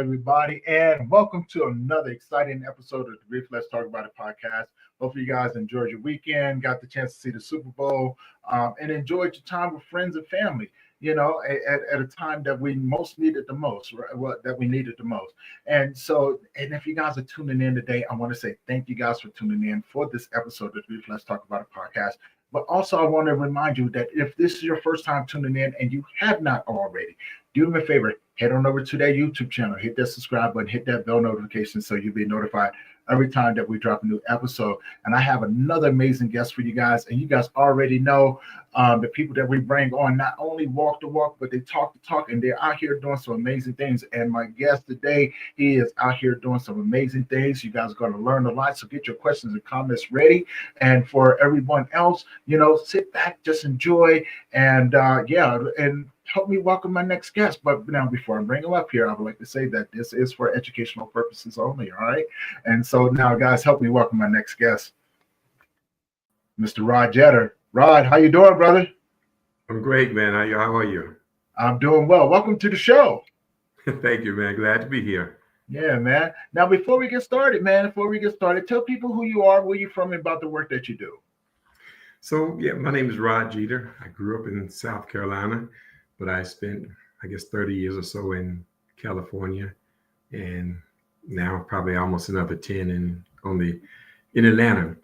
everybody, and welcome to another exciting episode of the Brief Let's Talk About It podcast. Hopefully, you guys enjoyed your weekend, got the chance to see the Super Bowl, and enjoyed your time with friends and family. At a time that we most needed the most, right? That we needed the most. And if you guys are tuning in today, I want to say thank you guys for tuning in for this episode of the Brief Let's Talk About It podcast. But also, I want to remind you that if this is your first time tuning in and you have not already, do me a favor, head on over to that YouTube channel, hit that subscribe button, hit that bell notification so you'll be notified every time that we drop a new episode. And I have another amazing guest for you guys. And you guys already know the people that we bring on not only walk the walk, but they talk the talk, and they're out here doing some amazing things. And my guest today, he is out here doing some amazing things. You guys are going to learn a lot. So get your questions and comments ready. And for everyone else, sit back, just enjoy, and help me welcome my next guest. But now, before I bring him up here, I would like to say that this is for educational purposes only, all right? And so now, guys, help me welcome my next guest, Mr. Rod Jetter. Rod, how you doing, brother? I'm great, man. How are you? I'm doing well. Welcome to the show. Thank you, man. Glad to be here. Yeah, man. Now, before we get started, tell people who you are, where you're from, and about the work that you do. So, my name is Rod Jeter. I grew up in South Carolina, but I spent, 30 years or so in California, and now probably almost another 10 in Atlanta.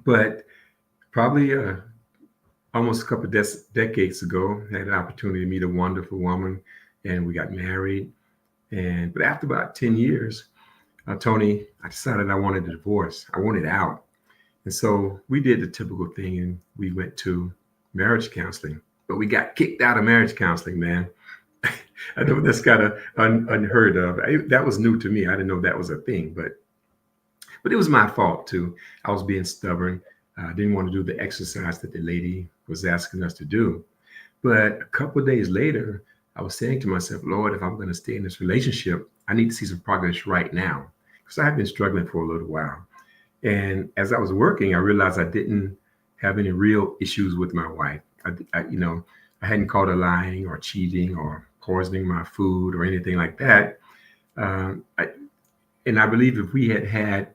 But probably almost a couple of decades ago, I had an opportunity to meet a wonderful woman, and we got married. But after about 10 years, Tony, I decided I wanted a divorce. I wanted out. And so we did the typical thing, and we went to marriage counseling. But we got kicked out of marriage counseling, man. I know that's kind of unheard of. That was new to me. I didn't know that was a thing, but it was my fault too. I was being stubborn. I didn't want to do the exercise that the lady was asking us to do. But a couple of days later, I was saying to myself, Lord, if I'm going to stay in this relationship, I need to see some progress right now, because I've been struggling for a little while. And as I was working, I realized I didn't have any real issues with my wife. I hadn't caught her lying or cheating or poisoning my food or anything like that. And I believe if we had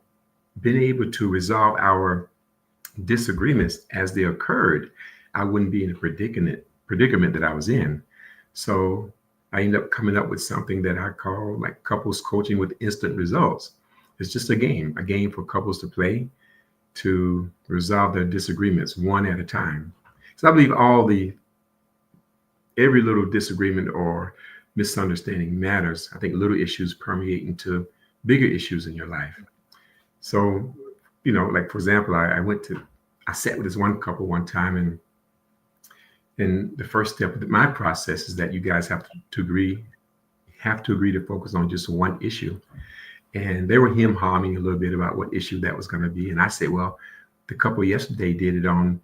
been able to resolve our disagreements as they occurred, I wouldn't be in the predicament that I was in. So I ended up coming up with something that I call like couples coaching with instant results. It's just a game for couples to play to resolve their disagreements one at a time. So I believe every little disagreement or misunderstanding matters. I think little issues permeate into bigger issues in your life. So, like for example, I sat with this one couple one time, and the first step of my process is that you guys have to agree to focus on just one issue. And they were him-hawing a little bit about what issue that was going to be. And I said, well, the couple yesterday did it on,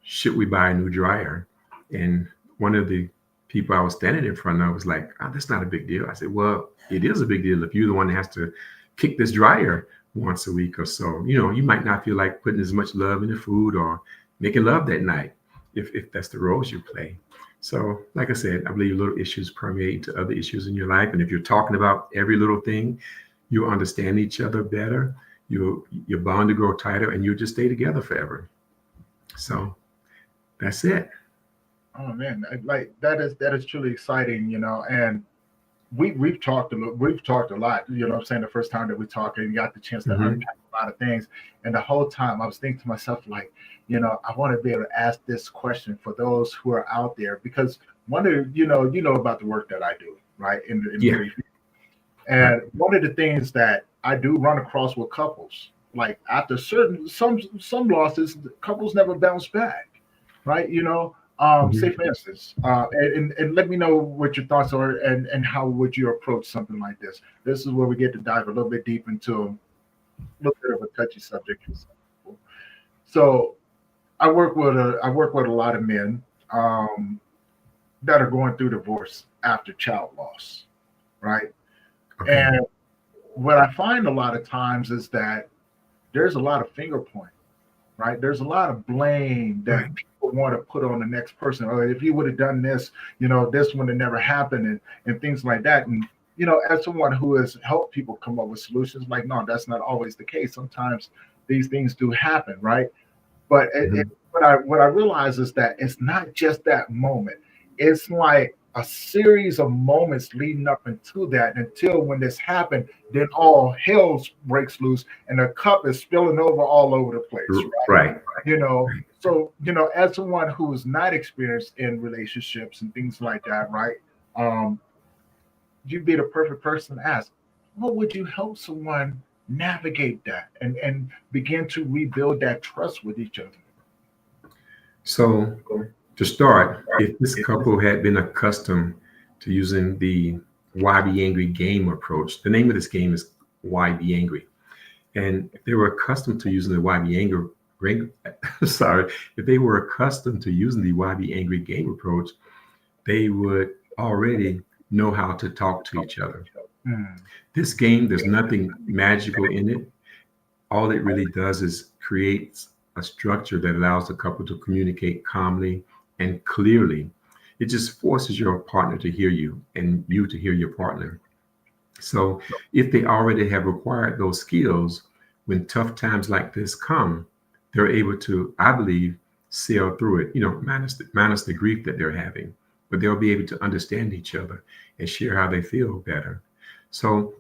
should we buy a new dryer? And one of the people I was standing in front of was like, oh, that's not a big deal. I said, well, it is a big deal if you're the one that has to kick this dryer once a week or so. You might not feel like putting as much love in the food or making love that night if that's the roles you play. So like I said, I believe little issues permeate into other issues in your life. And if you're talking about every little thing, you'll understand each other better. Your bond to grow tighter, and you'll just stay together forever. So that's it. Oh man, like that is truly exciting, and we've talked a lot, I'm saying, the first time that we talked and got the chance to unpack a lot of things. And the whole time I was thinking to myself, like, I want to be able to ask this question for those who are out there, because one of about the work that I do, right? And one of the things that I do run across with couples, like after some losses, couples never bounce back, right? Say for instance, and let me know what your thoughts are and how would you approach something like this. This is where we get to dive a little bit deep into a little bit of a touchy subject. So I work with a lot of men that are going through divorce after child loss, right? Okay. And what I find a lot of times is that there's a lot of finger pointing, right? There's a lot of blame that people want to put on the next person. Or if you would have done this, this would have never happened, and things like that. And as someone who has helped people come up with solutions, like, no, that's not always the case. Sometimes these things do happen, right? But Mhm. what I realize is that it's not just that moment. It's like a series of moments leading up into that until when this happened, then all hell breaks loose and the cup is spilling over all over the place, right? Right. So as someone who's not experienced in relationships and things like that, right? Um, you'd be the perfect person to ask. How would you help someone navigate that and begin to rebuild that trust with each other? So to start, if this couple had been accustomed to using the YBAngry game approach, the name of this game is YBAngry. And if they were accustomed to using the YBAngry, sorry, if they were accustomed to using the YBAngry game approach, they would already know how to talk to each other. Mm, This game, there's nothing magical in it. All it really does is creates a structure that allows the couple to communicate calmly and clearly. It just forces your partner to hear you and you to hear your partner. So if they already have acquired those skills, when tough times like this come, they're able to, I believe, sail through it, minus the grief that they're having, but they'll be able to understand each other and share how they feel better. So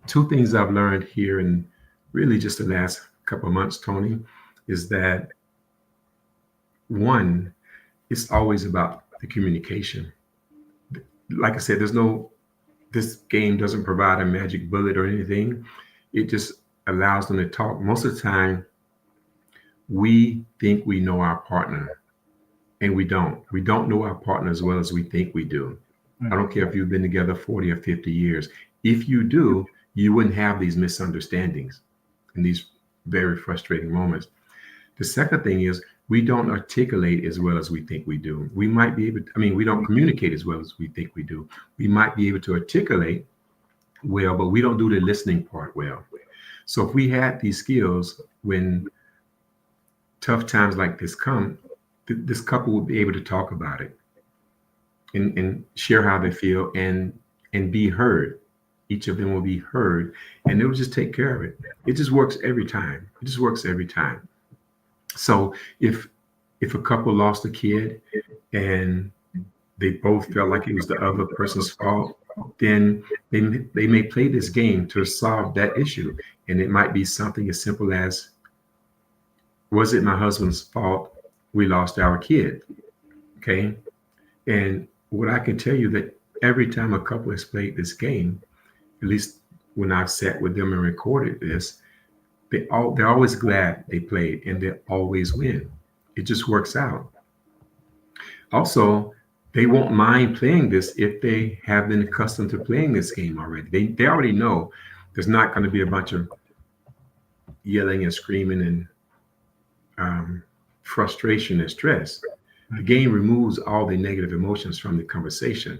two things I've learned here in really just the last couple of months, Tony, is that one, it's always about the communication. Like I said, this game doesn't provide a magic bullet or anything. It just allows them to talk. Most of the time, we think we know our partner, and we don't. We don't know our partner as well as we think we do. I don't care if you've been together 40 or 50 years. If you do, you wouldn't have these misunderstandings and these very frustrating moments. The second thing is we don't articulate as well as we think we do. We might be able to, we don't communicate as well as we think we do. We might be able to articulate well, but we don't do the listening part well. So if we had these skills, when tough times like this come, this couple will be able to talk about it and share how they feel and be heard. Each of them will be heard, and they'll just take care of it. It just works every time. It just works every time. So if a couple lost a kid and they both felt like it was the other person's fault, then they may play this game to solve that issue. And it might be something as simple as, was it my husband's fault we lost our kid? Okay. And what I can tell you that every time a couple has played this game, at least when I've sat with them and recorded this, they're always glad they played and they always win. It just works out. Also, they won't mind playing this if they have been accustomed to playing this game already. They already know there's not going to be a bunch of yelling and screaming and frustration and stress. The game removes all the negative emotions from the conversation.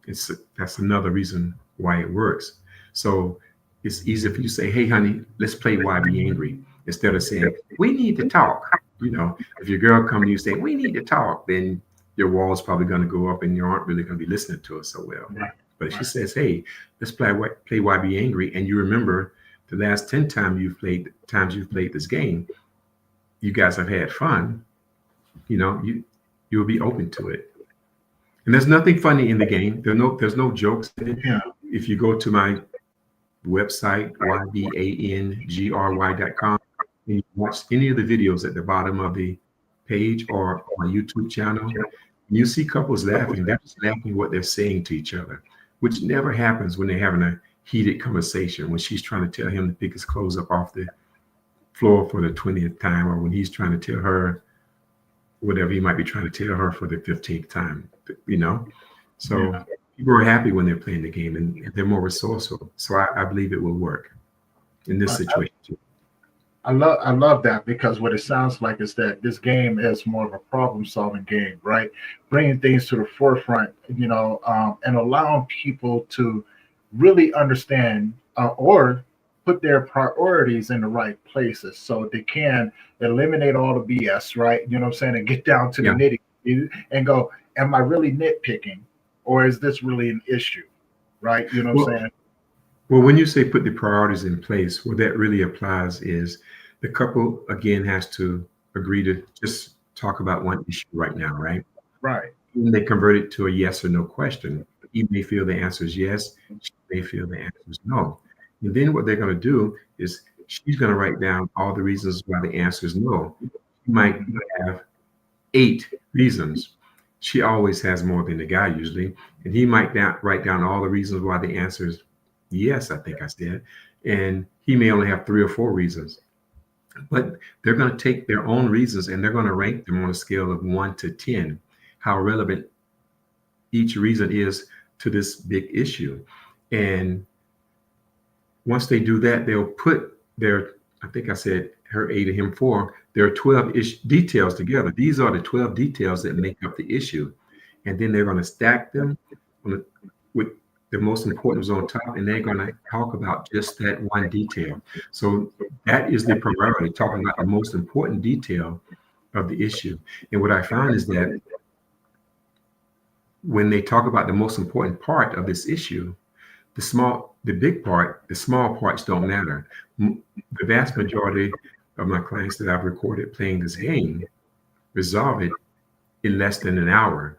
That's another reason why it works. So it's easy if you say, "Hey, honey, let's play YBAngry," instead of saying, "We need to talk." If your girl comes to you saying, "We need to talk," then your wall's probably going to go up and you aren't really going to be listening to her so well. right, But if she says, "Hey, let's play YBAngry," and you remember the last 10 times you've played this game, you guys have had fun, you'll be open to it. And there's nothing funny in the game. There's no jokes in it. yeah, If you go to my website, YBAngry.com, and you watch any of the videos at the bottom of the page or my YouTube channel, you see couples laughing. They're just laughing what they're saying to each other, which never happens when they're having a heated conversation, when she's trying to tell him to pick his clothes up off the floor for the 20th time, or when he's trying to tell her whatever he might be trying to tell her for the 15th time, So yeah. people are happy when they're playing the game and they're more resourceful. So I believe it will work in this situation too. I love that, because what it sounds like is that this game is more of a problem solving game, right? Bringing things to the forefront, and allowing people to really understand or put their priorities in the right places so they can eliminate all the BS, right? You know what I'm saying? And get down to the Yeah. nitty and go, am I really nitpicking, or is this really an issue? right? You know what I'm saying? Well, when you say put the priorities in place, what that really applies is the couple, again, has to agree to just talk about one issue right now, right? Right. And they convert it to a yes or no question. He may feel the answer is yes, she may feel the answer is no. And then what they're going to do is she's going to write down all the reasons why the answer is no. She might have 8 reasons. She always has more than the guy usually. And he might write down all the reasons why the answer is yes, I think I said. And he may only have 3 or 4 reasons. But they're going to take their own reasons and they're going to rank them on a scale of 1 to 10, how relevant each reason is to this big issue. And once they do that, they'll put their, I think I said her 8 and him 4, there are 12 details together. These are the 12 details that make up the issue. And then they're going to stack them with the most important ones on top, and they're going to talk about just that one detail. So that is the priority, talking about the most important detail of the issue. And what I found is that when they talk about the most important part of this issue, the small parts don't matter. The vast majority of my clients that I've recorded playing this game resolve it in less than an hour.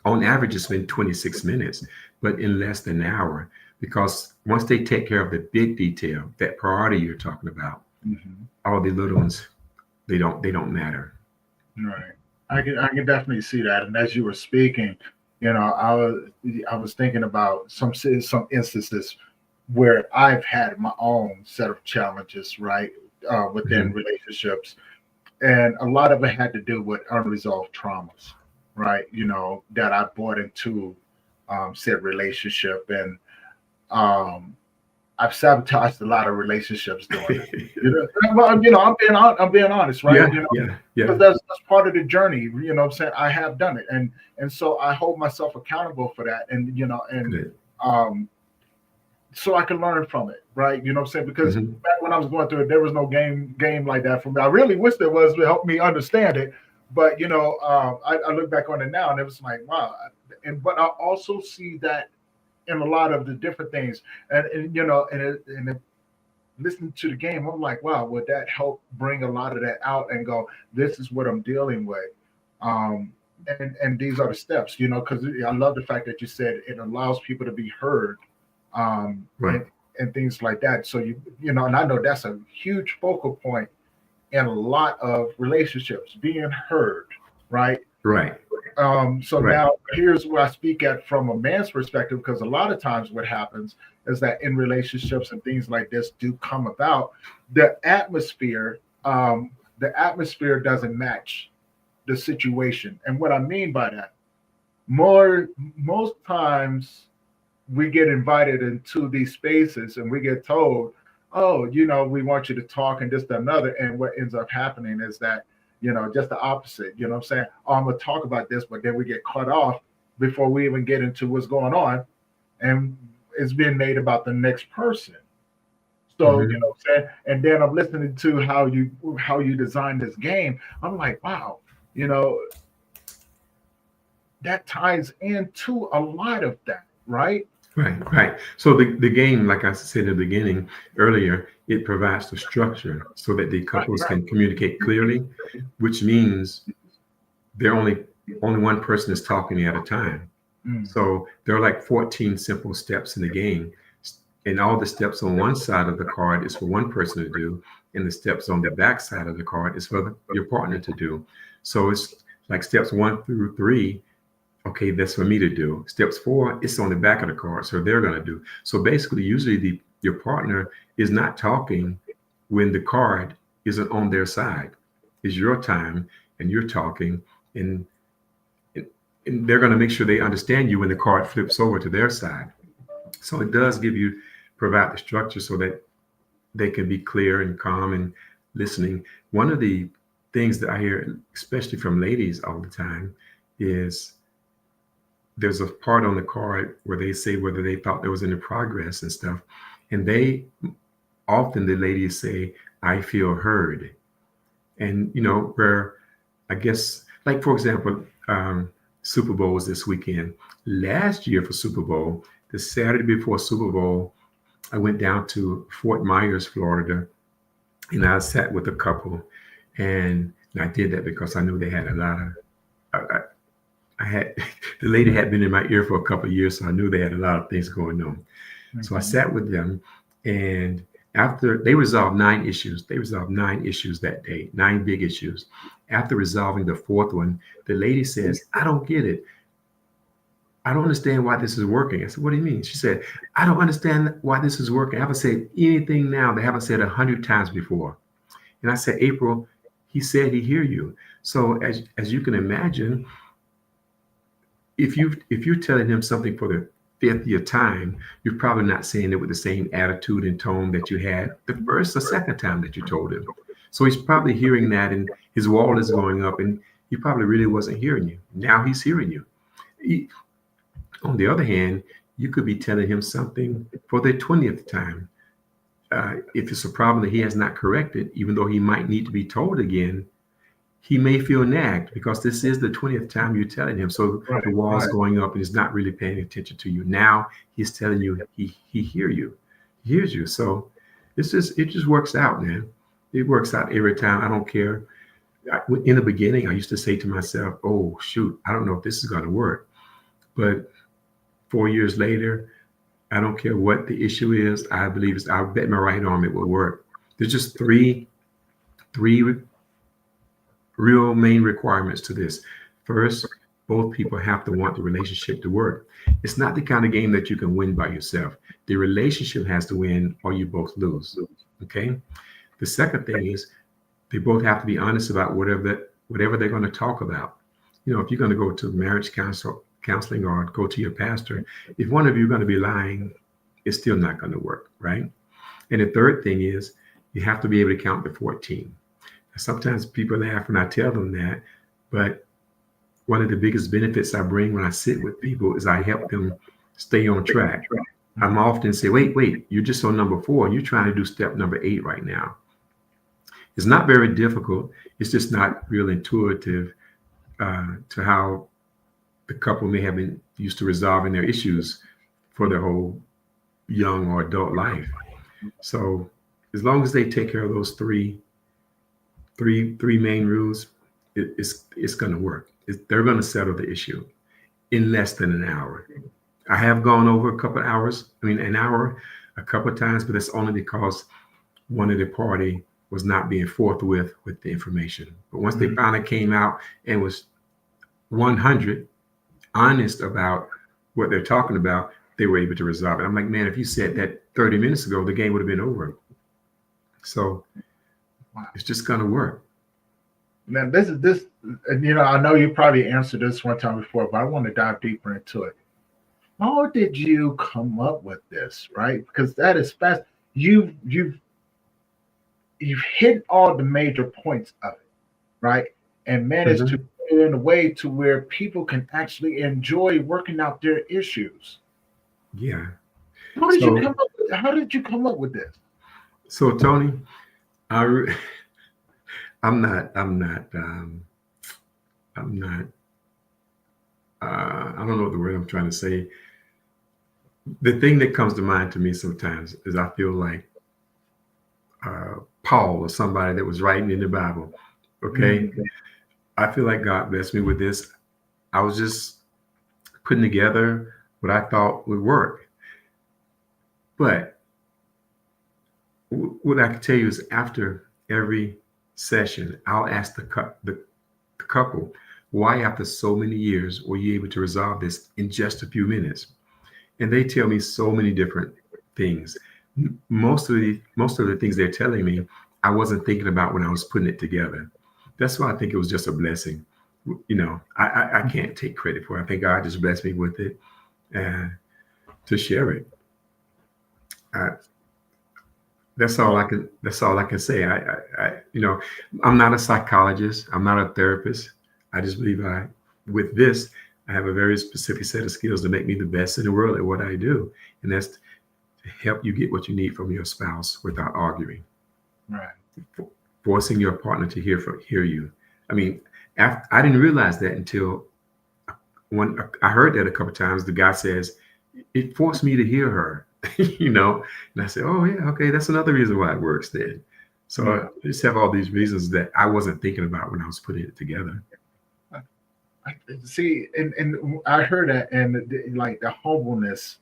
On average, it's been 26 minutes, but in less than an hour, because once they take care of the big detail, that priority you're talking about, all the little ones, they don't matter. Right. I can definitely see that. And as you were speaking, I was thinking about some instances where I've had my own set of challenges, right, within relationships, and a lot of it had to do with unresolved traumas, right? That I brought into said relationship, and I've sabotaged a lot of relationships doing it. Well, I'm being honest, right? Because that's part of the journey. What I'm saying, I have done it, and so I hold myself accountable for that, and so I can learn from it, right? What I'm saying, because back when I was going through it, there was no game like that for me. I really wish there was to help me understand it, but I look back on it now, and it was like, wow. But I also see that in a lot of the different things, and listening to the game, I'm like, wow, would that help bring a lot of that out and go, this is what I'm dealing with, and these are the steps, because I love the fact that you said it allows people to be heard, and things like that. So and I know that's a huge focal point in a lot of relationships, being heard, right? Now here's where I speak at from a man's perspective, because a lot of times what happens is that in relationships and things like this do come about, the atmosphere doesn't match the situation. And what I mean by that, most times we get invited into these spaces and we get told, oh, we want you to talk and this, that, and another. And what ends up happening is that, just the opposite. What I'm saying? Oh, I'm going to talk about this, but then we get cut off before we even get into what's going on. And it's being made about the next person. So, what I'm saying? And then I'm listening to how you design this game. I'm like, wow, that ties into a lot of that, right? Right. So the game, like I said in the beginning earlier, it provides the structure so that the couples can communicate clearly, which means only one person is talking at a time. So there are like 14 simple steps in the game, and all the steps on one side of the card is for one person to do, and the steps on the back side of the card is for your partner to do. So it's like steps 1 through 3. Okay, that's for me to do. Steps 4, it's on the back of the card, so they're going to do. So basically, usually your partner is not talking when the card isn't on their side. It's your time, and you're talking, and they're going to make sure they understand you when the card flips over to their side. So it does provide the structure so that they can be clear and calm and listening. One of the things that I hear, especially from ladies all the time, is there's a part on the card where they say whether they thought there was any progress and stuff. And the ladies say, I feel heard. And, where I guess, like, for example, Super Bowl was this weekend. Last year for Super Bowl, the Saturday before Super Bowl, I went down to Fort Myers, Florida, and I sat with a couple, and I did that because I knew they had a lot of. I had the lady had been in my ear for a couple of years, so I knew they had a lot of things going on. Mm-hmm. So I sat with them, and after they resolved 9 issues, that day, 9 big issues. After resolving the 4th one, the lady says, "I don't get it. I don't understand why this is working." I said, "What do you mean?" She said, "I don't understand why this is working. I haven't said anything now they haven't said 100 times before." And I said, "April, he said he hear you." So as you can imagine, if you're telling him something for the 50th time, you're probably not saying it with the same attitude and tone that you had the first or second time that you told him. So he's probably hearing that, and his wall is going up, and he probably really wasn't hearing you. Now he's hearing you. On the other hand, you could be telling him something for the 20th time. If it's a problem that he has not corrected, even though he might need to be told again, he may feel nagged because this is the 20th time you're telling him. So the wall's going up and he's not really paying attention to you. Now he's telling you he hears you. So it just works out, man. It works out every time. I don't care. In the beginning, I used to say to myself, "Oh, shoot, I don't know if this is going to work." But 4 years later, I don't care what the issue is. I believe I'll bet my right arm it will work. There's just three real main requirements to this. First, both people have to want the relationship to work. It's not the kind of game that you can win by yourself. The relationship has to win or you both lose. Okay. The second thing is they both have to be honest about whatever they're going to talk about. You know, if you're going to go to marriage counseling or go to your pastor, if one of you are going to be lying, it's still not going to work, right? And the third thing is you have to be able to count to 14. Sometimes people laugh when I tell them that, but one of the biggest benefits I bring when I sit with people is I help them stay on track. I'm often say, wait, you're just on number 4. You're trying to do step number 8 right now. It's not very difficult. It's just not real intuitive to how the couple may have been used to resolving their issues for their whole young or adult life. So as long as they take care of those three main rules, it's going to work. They're going to settle the issue in less than an hour. I have gone over an hour a couple of times, but that's only because one of the party was not being forthwith with the information. But once they finally came out and was 100 honest about what they're talking about, they were able to resolve it. I'm like, man, if you said that 30 minutes ago, the game would have been over. So it's just going to work. Man, this, I know you probably answered this one time before, but I want to dive deeper into it. How did you come up with this, right? Because that is fast. You've hit all the major points of it, right? And managed to put it in a way to where people can actually enjoy working out their issues. Yeah. How did you come up with this? So Tony, I don't know the word I'm trying to say. The thing that comes to mind to me sometimes is I feel like Paul or somebody that was writing in the Bible. Okay. Mm-hmm. I feel like God blessed me with this. I was just putting together what I thought would work. But what I can tell you is after every session, I'll ask the couple, why after so many years were you able to resolve this in just a few minutes? And they tell me so many different things. Most of the things they're telling me, I wasn't thinking about when I was putting it together. That's why I think it was just a blessing. You know, I can't take credit for it. I think God just blessed me with it to share it. That's all I can say. I'm not a psychologist. I'm not a therapist. I just believe with this, I have a very specific set of skills to make me the best in the world at what I do. And that's to help you get what you need from your spouse without arguing. Right. Forcing your partner to hear you. I mean, I didn't realize that until when I heard that a couple of times. The guy says, it forced me to hear her, and I said, oh yeah, okay, that's another reason why it works then. So Yeah. I just have all these reasons that I wasn't thinking about when I was putting it together. See, and I heard that, and like the humbleness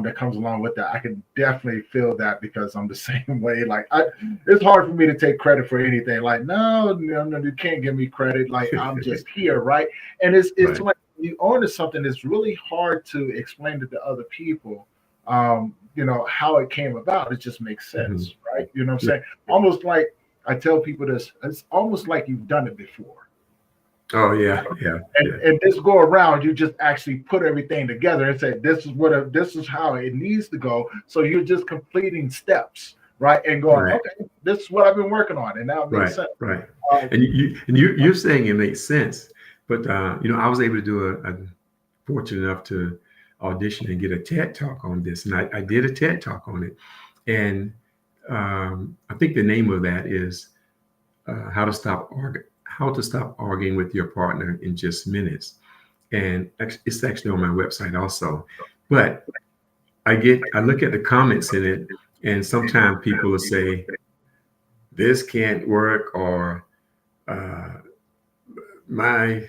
that comes along with that, I can definitely feel that because I'm the same way. Like, it's hard for me to take credit for anything. Like, no, you can't give me credit. Like, I'm just here, right? And it's Right. like you own to something. It's really hard to explain it to other people. How it came about. It just makes Hmm. sense, right? You know what I'm Yeah. saying? Almost like I tell people this. It's almost like you've done it before. Oh yeah, yeah, and, yeah. and this go around, you just actually put everything together and say, this is how it needs to go. So you're just completing steps, right? And going, Right. okay, this is what I've been working on. And now it makes Right, sense. right. Um, And you're saying it makes sense, but I was able to do a fortunate enough to audition and get a TED talk on this, and I did a TED talk on it, and I think the name of that is how to stop arguing with your partner in just minutes, and it's actually on my website also, but I look at the comments in it, and sometimes people will say this can't work, or uh, my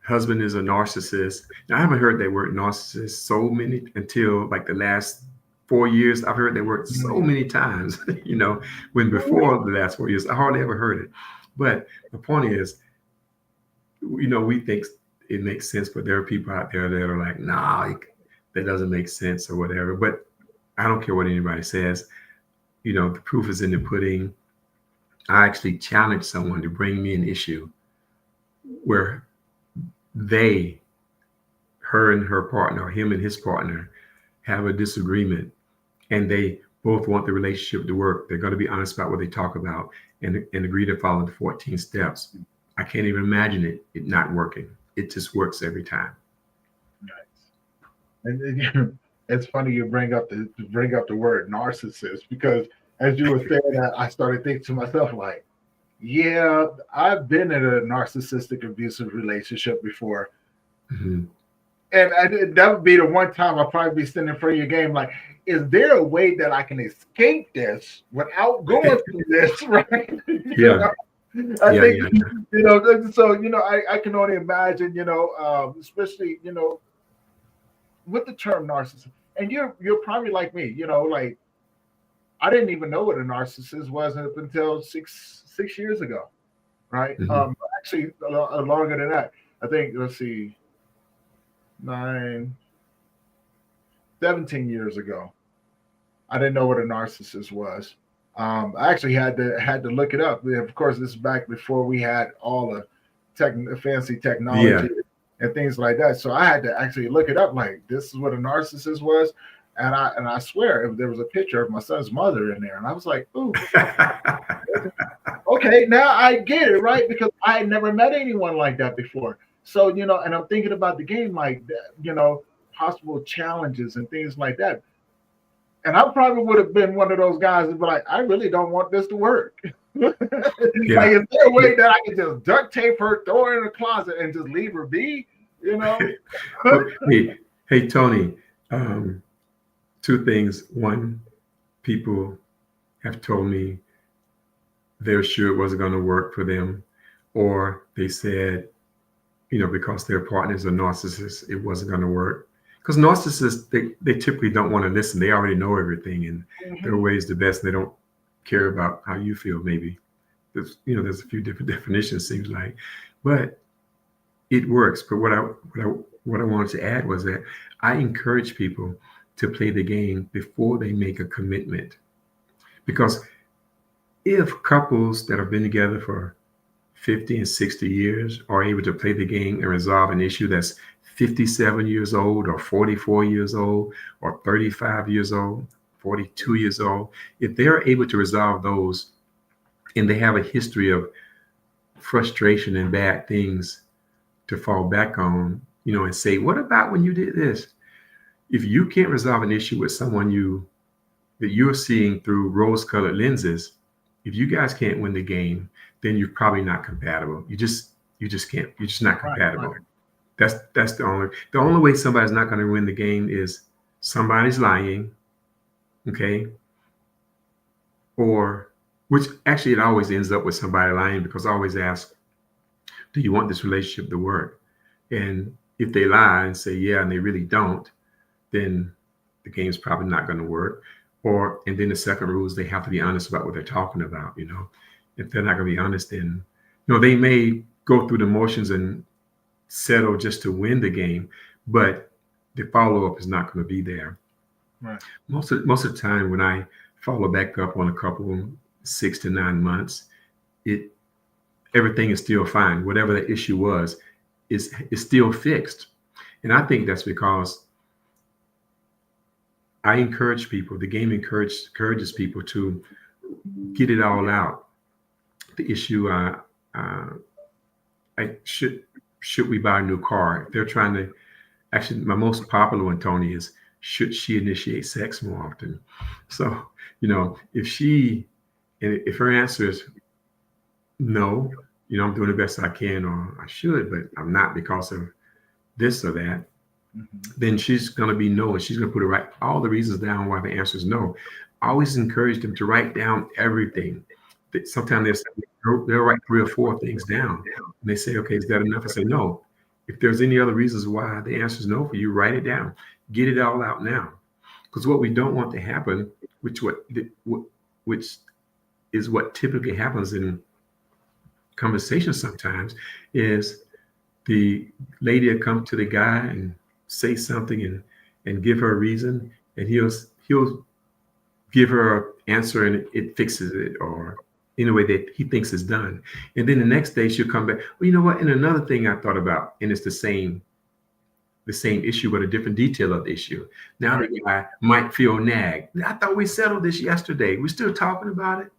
husband is a narcissist. Now, I haven't heard that word narcissist so many until like the last 4 years. I've heard that word so many times, when before the last 4 years, I hardly ever heard it. But the point is, we think it makes sense, but there are people out there that are like, nah, that doesn't make sense or whatever. But I don't care what anybody says. The proof is in the pudding. I actually challenged someone to bring me an issue where they, her and her partner, or him and his partner, have a disagreement, and they both want the relationship to work. They're going to be honest about what they talk about, and agree to follow the 14 steps. I can't even imagine it not working. It just works every time. Nice. And it's funny you bring up the word narcissist, because as you were saying that, I started thinking to myself like, yeah, I've been in a narcissistic abusive relationship before. Hmm. And that would be the one time I'll probably be sitting in front of your game. Like, is there a way that I can escape this without going through this? Right? Yeah, I yeah, think, yeah, yeah. so, I can only imagine, especially, with the term narcissist. And you're probably like me, like I didn't even know what a narcissist was up until six years ago, right? Hmm. Actually, longer than that. I think, let's see, 9, 17 years ago. I didn't know what a narcissist was. I actually had to look it up. Of course, this is back before we had all the fancy Yeah. technology and things like that. So I had to actually look it up. Like, this is what a narcissist was, and I swear there was a picture of my son's mother in there, and I was like, ooh, okay, now I get it, right? Because I had never met anyone like that before. So, and I'm thinking about the game like that, possible challenges and things like that. And I probably would have been one of those guys that be like, I really don't want this to work. Like, Yeah. is there a way that I can just duct tape her, throw her in the closet, and just leave her be? Well, hey, Tony, two things. One, people have told me they're sure it wasn't going to work for them, or they said, because their partners are narcissists, it wasn't going to work. Because narcissists, they typically don't want to listen. They already know everything, and their way is the best. And they don't care about how you feel. Maybe there's a few different definitions, seems like, but it works. But what I wanted to add was that I encourage people to play the game before they make a commitment, because if couples that have been together for 50 and 60 years are able to play the game and resolve an issue that's 57 years old, or 44 years old, or 35 years old, 42 years old, if they're able to resolve those, and they have a history of frustration and bad things to fall back on, and say, what about when you did this? If you can't resolve an issue with someone that you're seeing through rose-colored lenses, if you guys can't win the game, then you're probably not compatible. You just can't. You're just not Right, compatible. right. That's the only way somebody's not going to win the game is somebody's lying, okay, or which actually it always ends up with somebody lying, because I always ask, do you want this relationship to work? And if they lie and say yeah and they really don't, then the game's probably not going to work. And then the second rule is they have to be honest about what they're talking about. If they're not going to be honest, then they may go through the motions and settle just to win the game, but the follow-up is not going to be there. Right. Most of the time when I follow back up on a couple 6 to 9 months, everything is still fine. Whatever the issue was is still fixed. And I think that's because I encourage people, the game encourages people to get it all out. The issue, should we buy a new car? If they're trying to, actually, my most popular one, Tony, is should she initiate sex more often? So, if her answer is no, I'm doing the best I can, or I should, but I'm not because of this or that, then she's going to be no, and she's going to put all the reasons down why the answer is no. I always encourage them to write down everything. Sometimes they'll write 3 or 4 things down, and they say, okay, is that enough? I say no. If there's any other reasons why the answer is no for you, write it down. Get it all out now. Because what we don't want to happen, which is what typically happens in conversations sometimes, is the lady will come to the guy and say something and give her a reason, and he'll give her an answer and it fixes it, or in a way that he thinks is done. And then the next day she'll come back, well, you know what? And another thing I thought about, and it's the same issue, but a different detail of the issue. Now the guy might feel nagged. I thought we settled this yesterday. We're still talking about it,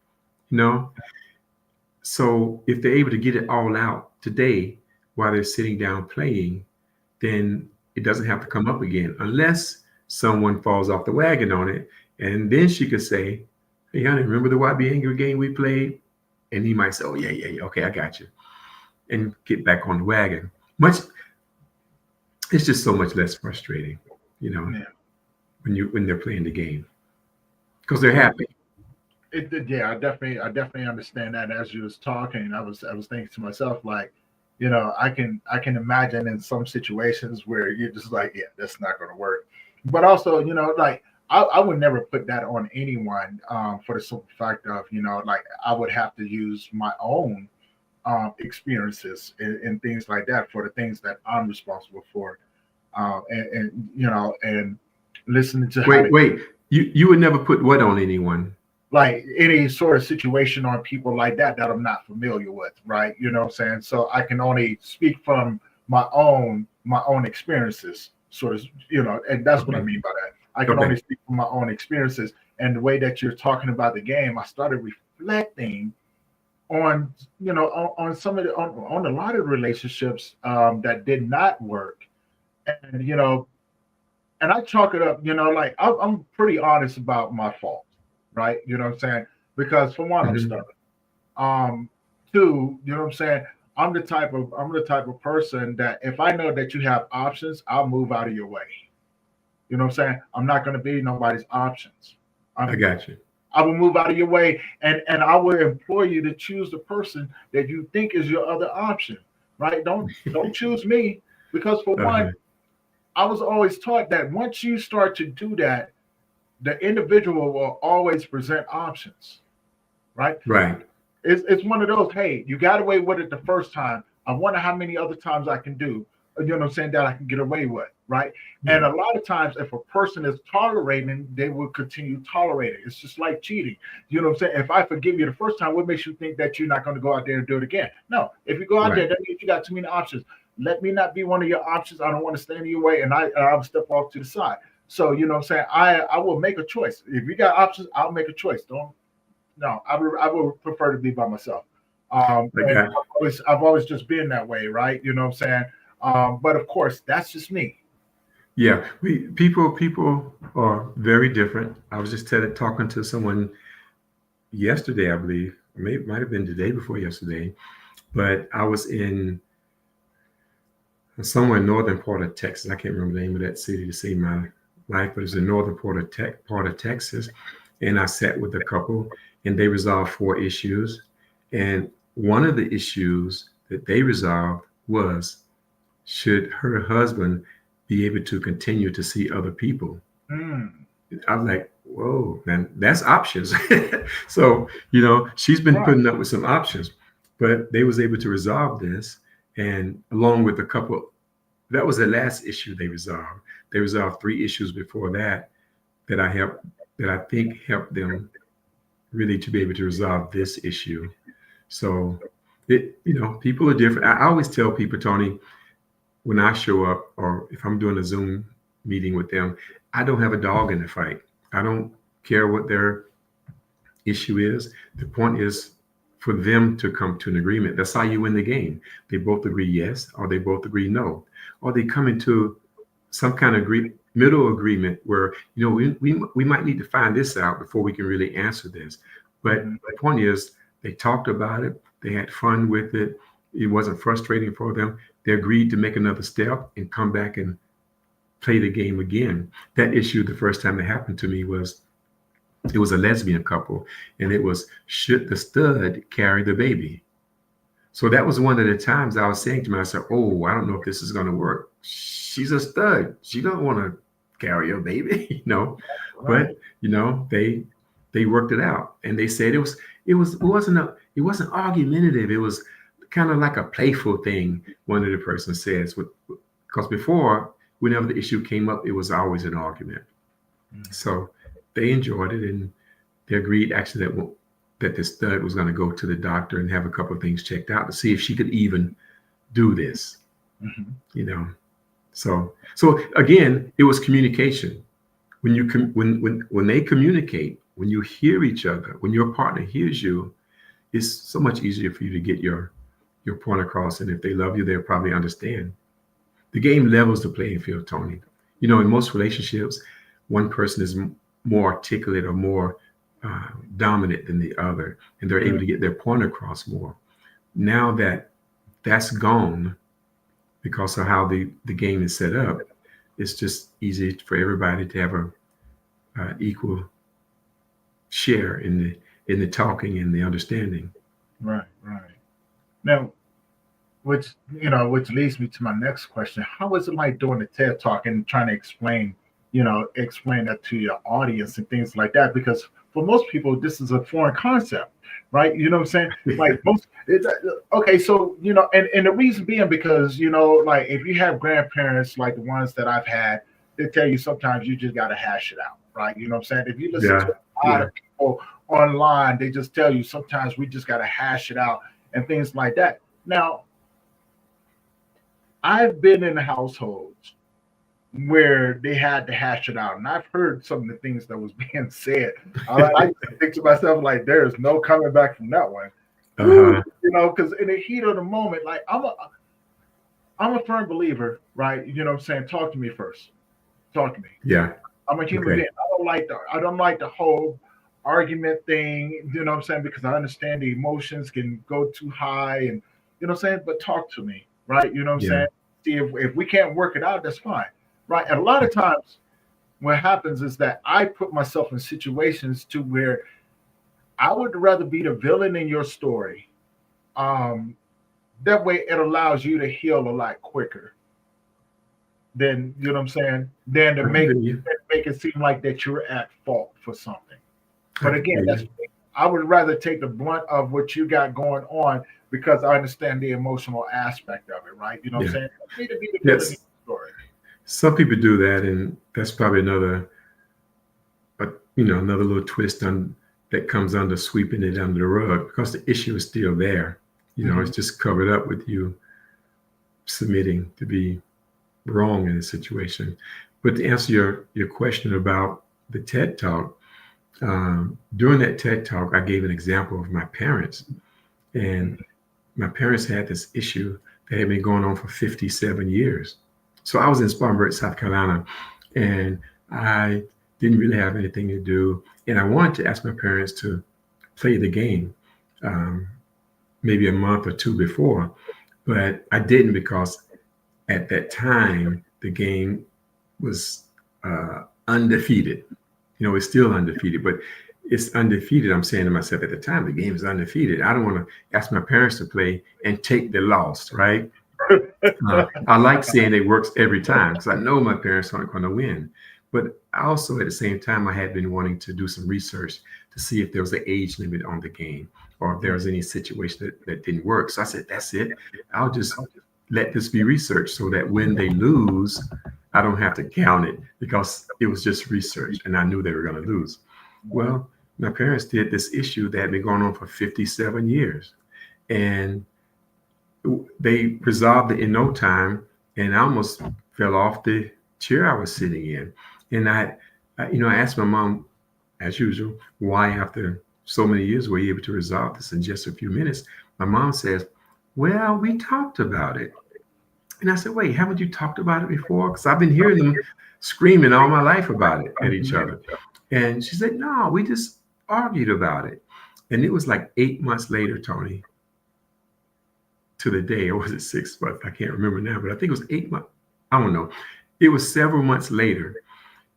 So if they're able to get it all out today while they're sitting down playing, then it doesn't have to come up again, unless someone falls off the wagon on it. And then she could say, hey, honey, remember the YBAngry game we played? And he might say, oh, yeah, okay, I got you. And get back on the wagon. It's just so much less frustrating, when they're playing the game, because they're happy. I definitely understand that. As you was talking, I was thinking to myself, like, I can imagine in some situations where you're just like, yeah, that's not going to work. But also, like, I would never put that on anyone, for the simple fact of, like, I would have to use my own experiences and things like that for the things that I'm responsible for, and listening to wait, you would never put what on anyone? Like any sort of situation on people like that I'm not familiar with, right? You know what I'm saying? So I can only speak from my own experiences, sort of, and that's what I mean by that. I can only speak from my own experiences. And the way that you're talking about the game, I started reflecting on, on some of on a lot of relationships that did not work. And, and I chalk it up, like I'm pretty honest about my fault. Right, you know what I'm saying? Because for one, I'm stubborn. Two, you know what I'm saying? I'm the type of person that if I know that you have options, I'll move out of your way. You know what I'm saying? I'm not going to be nobody's options. I got you. I will move out of your way, and I will implore you to choose the person that you think is your other option. Right? Don't choose me, because for one, I was always taught that once you start to do that, the individual will always present options, right? Right. It's one of those, hey, you got away with it the first time. I wonder how many other times I can do, that I can get away with, right? Yeah. And a lot of times, if a person is tolerating, they will continue tolerating. It's just like cheating. You know what I'm saying? If I forgive you the first time, what makes you think that you're not going to go out there and do it again? No. If you go out there, that means you got too many options. Let me not be one of your options. I don't want to stand in your way, and I'll step off to the side. So, you know what I'm saying? I will make a choice. If you got options, I'll make a choice. I would prefer to be by myself. And I've always just been that way, right? You know what I'm saying? But of course, that's just me. Yeah, people are very different. I was just talking to someone yesterday, I believe. It might have been the day before yesterday, but I was in somewhere in northern part of Texas. I can't remember the name of that city to save my life, but it's the northern part of Texas. And I sat with a couple, and they resolved 4 issues. And one of the issues that they resolved was, should her husband be able to continue to see other people? Mm. I was like, whoa, man, that's options. So, she's been putting up with some options, but they was able to resolve this. And along with a couple, that was the last issue they resolved. They resolved 3 issues before that I think helped them really to be able to resolve this issue. So people are different. I always tell people, Tony, when I show up or if I'm doing a Zoom meeting with them, I don't have a dog in the fight. I don't care what their issue is. The point is for them to come to an agreement. That's how you win the game. They both agree yes, or they both agree no, or they come into some kind of middle agreement where, we might need to find this out before we can really answer this. But the point is they talked about it. They had fun with it. It wasn't frustrating for them. They agreed to make another step and come back and play the game again. That issue, the first time it happened to me, it was a lesbian couple, and it was, should the stud carry the baby? So that was one of the times I was saying to myself, oh, I don't know if this is going to work. She's a stud. She don't want to carry a baby, Right. But they worked it out, and they said it wasn't argumentative. It was kind of like a playful thing. One of the persons says, because before, whenever the issue came up, it was always an argument. So they enjoyed it, and they agreed actually that the stud was going to go to the doctor and have a couple of things checked out to see if she could even do this. So again, it was communication. When when they communicate, when you hear each other, when your partner hears you, it's so much easier for you to get your point across. And if they love you, they'll probably understand. The game levels the playing field, Tony. In most relationships, one person is more articulate or more dominant than the other, and they're able to get their point across more. Now that's gone because of how the game is set up, it's just easy for everybody to have a equal share in the talking and the understanding. Right. Now, which leads me to my next question. How was it like doing the TED Talk and trying to explain that to your audience and things like that? Because for most people, this is a foreign concept, right? You know what I'm saying? Like okay, so, and the reason being because, like if you have grandparents like the ones that I've had, they tell you sometimes you just got to hash it out, right? You know what I'm saying? If you listen to a lot of people online, they just tell you sometimes we just got to hash it out and things like that. Now, I've been in households where they had to hash it out, and I've heard some of the things that was being said. I think to myself, like, there's no coming back from that one. Because in the heat of the moment, like I'm a firm believer, right? You know what I'm saying? Talk to me first. Talk to me. Yeah. I'm a human being. I don't like the whole argument thing, you know what I'm saying? Because I understand the emotions can go too high, and you know what I'm saying? But talk to me, right? You know what I'm saying? See, if we can't work it out, that's fine. Right. And a lot of times what happens is that I put myself in situations to where I would rather be the villain in your story. That way it allows you to heal a lot quicker than, you know what I'm saying, than to make it seem like that you're at fault for something. But again, I would rather take the brunt of what you got going on because I understand the emotional aspect of it, right? You know what I'm saying? I need to be the villain in your story. Some people do that, and that's probably another little twist that comes under sweeping it under the rug because the issue is still there. It's just covered up with you submitting to be wrong in a situation. But to answer your question about the TED Talk, during that TED Talk, I gave an example of my parents, and my parents had this issue that had been going on for 57 years. So I was in Spartanburg, South Carolina, and I didn't really have anything to do. And I wanted to ask my parents to play the game maybe a month or two before, but I didn't because at that time, the game was undefeated. It's still undefeated, but it's undefeated. I'm saying to myself at the time, the game is undefeated. I don't want to ask my parents to play and take the loss, right? I like saying it works every time because I know my parents aren't going to win. But also at the same time, I had been wanting to do some research to see if there was an age limit on the game or if there was any situation that didn't work. So I said, that's it. I'll just let this be research so that when they lose, I don't have to count it because it was just research and I knew they were going to lose. Well, my parents did this issue that had been going on for 57 years. And they resolved it in no time, and I almost fell off the chair I was sitting in. And I asked my mom, as usual, why after so many years were you able to resolve this in just a few minutes? My mom says, well, we talked about it. And I said, wait, haven't you talked about it before? Because I've been hearing them screaming all my life about it at each other. And she said, no, we just argued about it. And it was like 8 months later, Tony, to the day, or was it 6 months? I can't remember now, but I think it was 8 months. I don't know. It was several months later.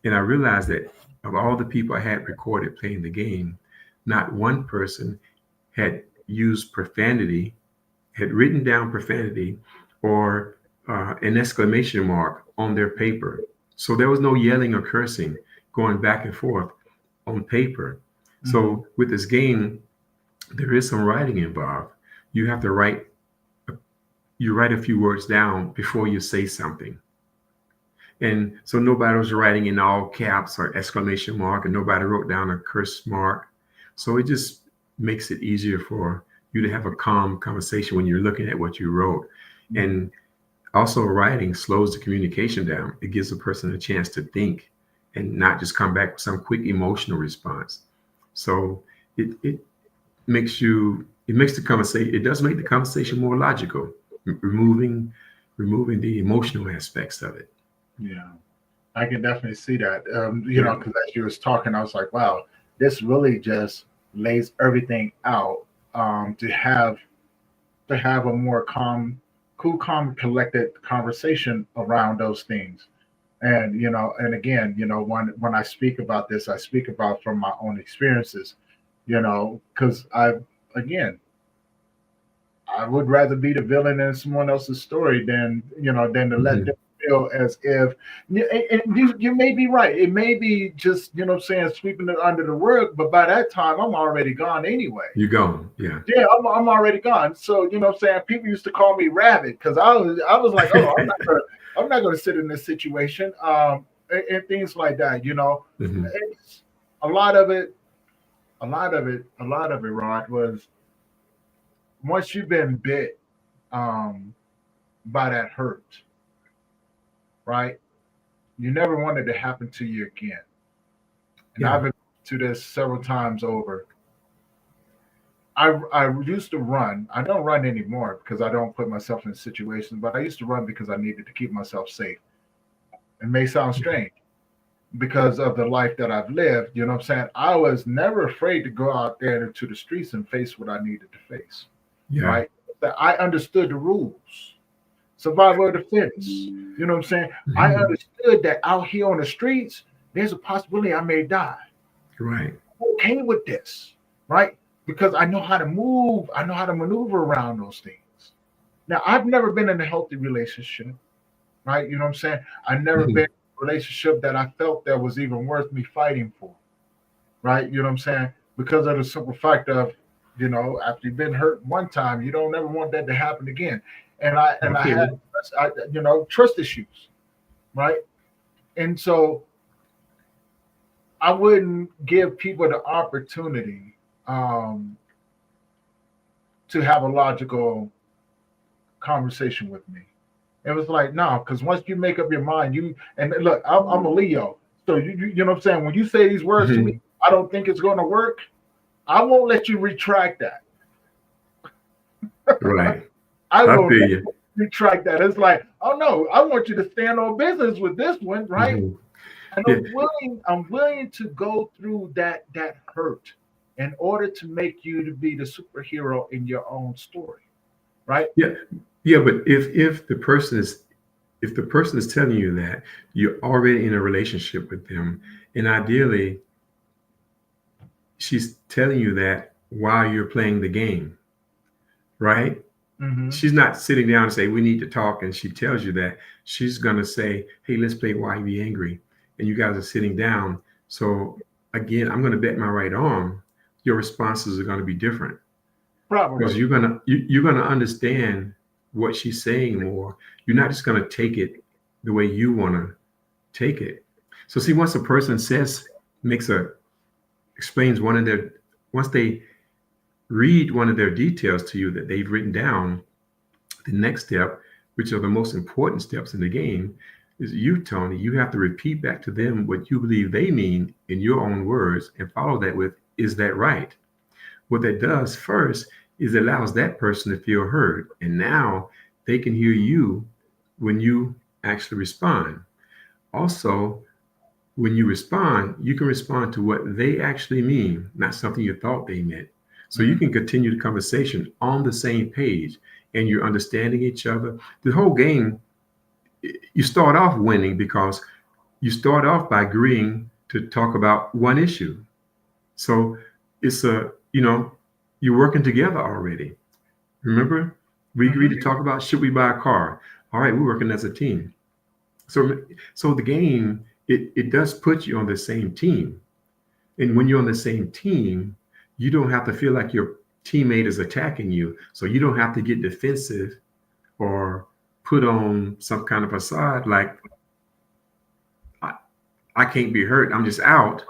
And I realized that of all the people I had recorded playing the game, not one person had used profanity, had written down profanity or an exclamation mark on their paper. So there was no yelling or cursing going back and forth on paper. Mm-hmm. So with this game, there is some writing involved. You have to write a few words down before you say something. And so nobody was writing in all caps or exclamation mark, and nobody wrote down a curse mark. So it just makes it easier for you to have a calm conversation when you're looking at what you wrote. And also writing slows the communication down. It gives a person a chance to think and not just come back with some quick emotional response. So it makes the conversation, it does make the conversation more logical, removing the emotional aspects of it. Yeah, I can definitely see that. Because as you was talking, I was like, wow, this really just lays everything out to have a more calm, collected conversation around those things. And and again, when I speak about this, I speak about from my own experiences. Because I would rather be the villain in someone else's story than to let them feel as if, and you may be right. It may be just, sweeping it under the rug, but by that time I'm already gone anyway. You're gone. Yeah. Yeah, I'm already gone. So, people used to call me Rabbit because I was like, oh, I'm not gonna sit in this situation. And things like that, Mm-hmm. It's, a lot of it, Rod, was once you've been bit by that hurt, right? You never want it to happen to you again. And I've been to this several times over. I used to run. I don't run anymore because I don't put myself in situations, but I used to run because I needed to keep myself safe. It may sound strange because of the life that I've lived. You know what I'm saying? I was never afraid to go out there into the streets and face what I needed to face. Yeah. Right? That I understood the rules. Survival of the fittest. You know what I'm saying? Mm-hmm. I understood that out here on the streets, there's a possibility I may die. Right. I'm okay with this, right? Because I know how to move. I know how to maneuver around those things. Now, I've never been in a healthy relationship, right? You know what I'm saying? I've never been in a relationship that I felt that was even worth me fighting for, right? You know what I'm saying? Because of the simple fact of, after you've been hurt one time, you don't ever want that to happen again. And I had trust issues, right? And so I wouldn't give people the opportunity to have a logical conversation with me. It was like, no, because once you make up your mind, and look, I'm a Leo. So you know what I'm saying? When you say these words to me, I don't think it's going to work. I won't let you retract that. Right. I will retract that. It's like, oh no, I want you to stand on business with this one, right? Mm-hmm. And I'm willing to go through that hurt in order to make you to be the superhero in your own story, right? Yeah, but if the person if the person is telling you that, you're already in a relationship with them, and ideally she's telling you that while you're playing the game, right? Mm-hmm. She's not sitting down and say, we need to talk, and she tells you that. She's going to say, hey, let's play YBAngry, and you guys are sitting down. So again, I'm going to bet my right arm your responses are going to be different. Probably. Because you're gonna understand what she's saying more. You're not just gonna take it the way you want to take it. So see, once a person explains once they read one of their details to you that they've written down, the next step, which are the most important steps in the game, is you, Tony, you have to repeat back to them what you believe they mean in your own words and follow that with, is that right? What that does first is it allows that person to feel heard. And now they can hear you when you actually respond. Also, when you respond, you can respond to what they actually mean, not something you thought they meant. So you can continue the conversation on the same page and you're understanding each other. The whole game, you start off winning because you start off by agreeing to talk about one issue. So it's you're working together already. Remember, we agreed to talk about, should we buy a car? All right, we're working as a team. So the game, it does put you on the same team. And when you're on the same team, you don't have to feel like your teammate is attacking you. So you don't have to get defensive or put on some kind of facade like, I can't be hurt, I'm just out.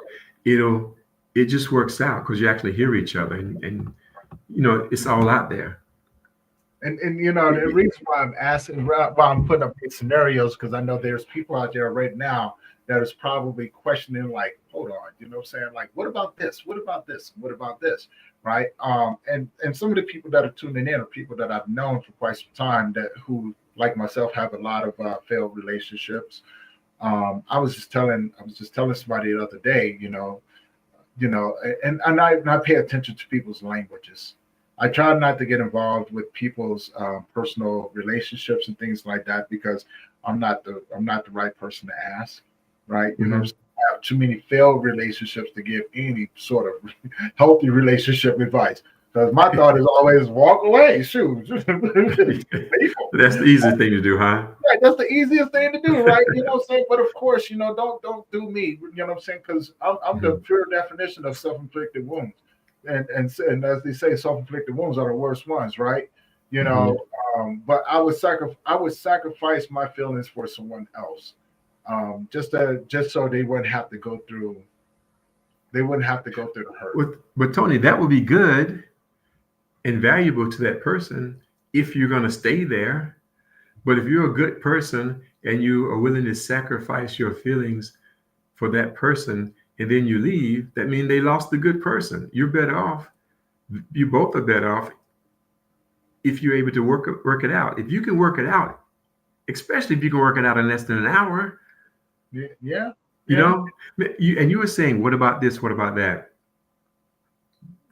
It just works out because you actually hear each other and it's all out there. And the reason why I'm asking, why I'm putting up these scenarios, because I know there's people out there right now that is probably questioning, like, hold on, you know what I'm saying? Like, what about this? What about this? What about this? Right? And some of the people that are tuning in are people that I've known for quite some time who, like myself, have a lot of failed relationships. I was just telling somebody the other day, and I pay attention to people's languages. I try not to get involved with people's personal relationships and things like that because I'm not the right person to ask, right? You know, I have too many failed relationships to give any sort of healthy relationship advice. Because my thought is always walk away, shoot. That's the easiest thing to do, huh? Right, that's the easiest thing to do, right? You know what I'm saying? But of course, don't do me. You know what I'm saying? Because I'm the pure definition of self-inflicted wounds. And as they say, self-inflicted wounds are the worst ones, right? But I would sacrifice my feelings for someone else, just so they wouldn't have to go through the hurt. But Tony, that would be good and valuable to that person if you're going to stay there. But if you're a good person and you are willing to sacrifice your feelings for that person, and then you leave, that means they lost the good person. You're better off. You both are better off if you're able to work it out. If you can work it out, especially if you can work it out in less than an hour. Yeah. And you were saying, what about this? What about that?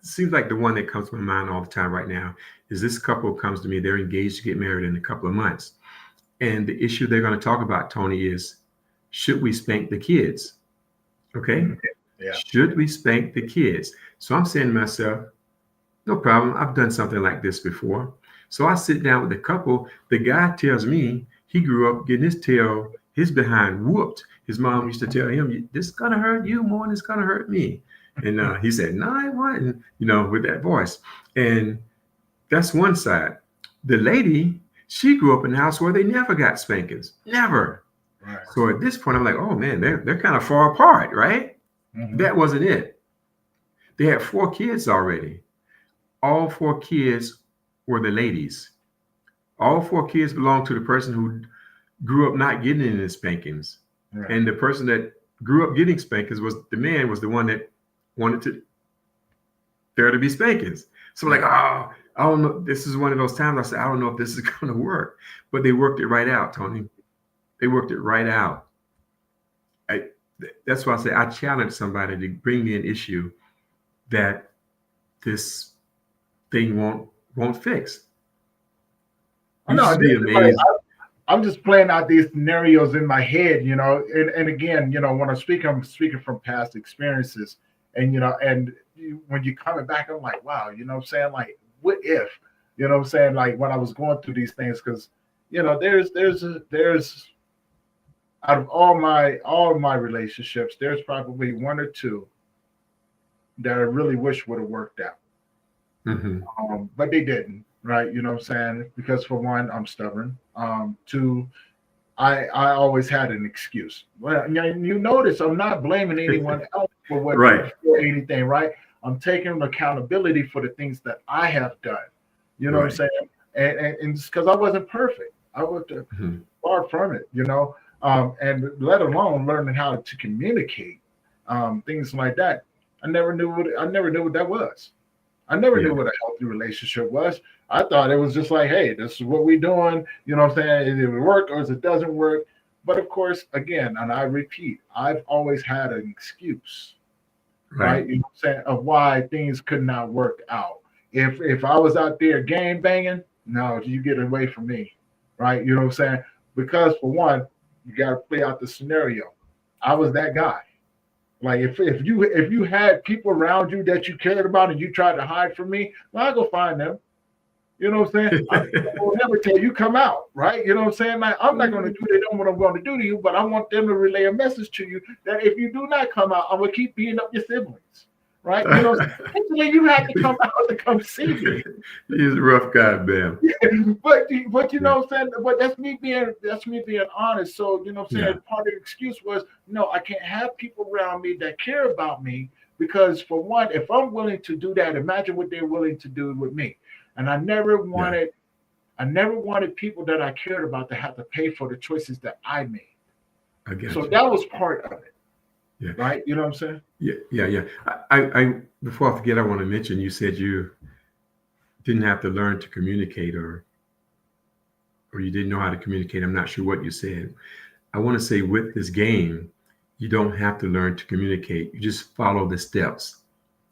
Seems like the one that comes to my mind all the time right now is this couple comes to me. They're engaged to get married in a couple of months. And the issue they're going to talk about, Tony, is should we spank the kids? Okay. Yeah. Should we spank the kids? So I'm saying to myself, no problem. I've done something like this before. So I sit down with the couple. The guy tells me he grew up getting his behind whooped. His mom used to tell him, this is going to hurt you more than it's going to hurt me. And he said, no, it wasn't, with that voice. And that's one side. The lady, she grew up in a house where they never got spankings. Never. Right. So at this point, I'm like, oh man, they're kind of far apart, right? That wasn't it. They had 4 kids already. All 4 kids were the ladies. All 4 kids belonged to the person who grew up not getting any spankings. Right. And the person that grew up getting spankings was the one that wanted there to be spankings. So I'm like, I don't know. This is one of those times I said, I don't know if this is going to work. But they worked it right out, Tony. They worked it right out. That's why I say I challenge somebody to bring me an issue that this thing won't fix. I know. I'm just playing out these scenarios in my head, and again, when I'm speaking from past experiences, and when you're coming back, I'm like, wow, what I'm saying, like, what if, what I'm saying, like when I was going through these things, because there's out of all my relationships, there's probably one or two that I really wish would have worked out. But they didn't, right? You know what I'm saying? Because for one, I'm stubborn. Two, I always had an excuse. Well, you notice I'm not blaming anyone else for what Right. for anything, right? I'm taking accountability for the things that I have done. You know what I'm saying? And it's because I wasn't perfect. I was far from it, and let alone learning how to communicate, things like that. I never knew what that was. I never knew what a healthy relationship was. I thought it was just like, hey, this is what we're doing. You know what I'm saying? It work or it doesn't work. But of course, again, and I repeat, I've always had an excuse, right? You know what I'm saying, of why things could not work out. If I was out there game banging, no, you get away from me, right? You know what I'm saying? Because for one, you got to play out the scenario. I was that guy. Like if you had people around you that you cared about and you tried to hide from me, well, I'll go find them. You know what I'm saying? I will never tell you come out, right? You know what I'm saying? Like, I'm not going to do to them what I'm going to do to you, but I want them to relay a message to you that if you do not come out, I'm going to keep beating up your siblings, right? You know, eventually you have to come out to come see me. He's a rough guy, man. But you know what I'm saying? But that's me being honest. So, you know what I'm saying? Part of the excuse was, no, I can't have people around me that care about me because, for one, if I'm willing to do that, imagine what they're willing to do with me. And I never wanted people that I cared about to have to pay for the choices that I made. So that was part of it. Yeah. Right? You know what I'm saying? Yeah. I before I forget, I want to mention you said you didn't have to learn to communicate or you didn't know how to communicate. I'm not sure what you said. I want to say with this game, you don't have to learn to communicate. You just follow the steps.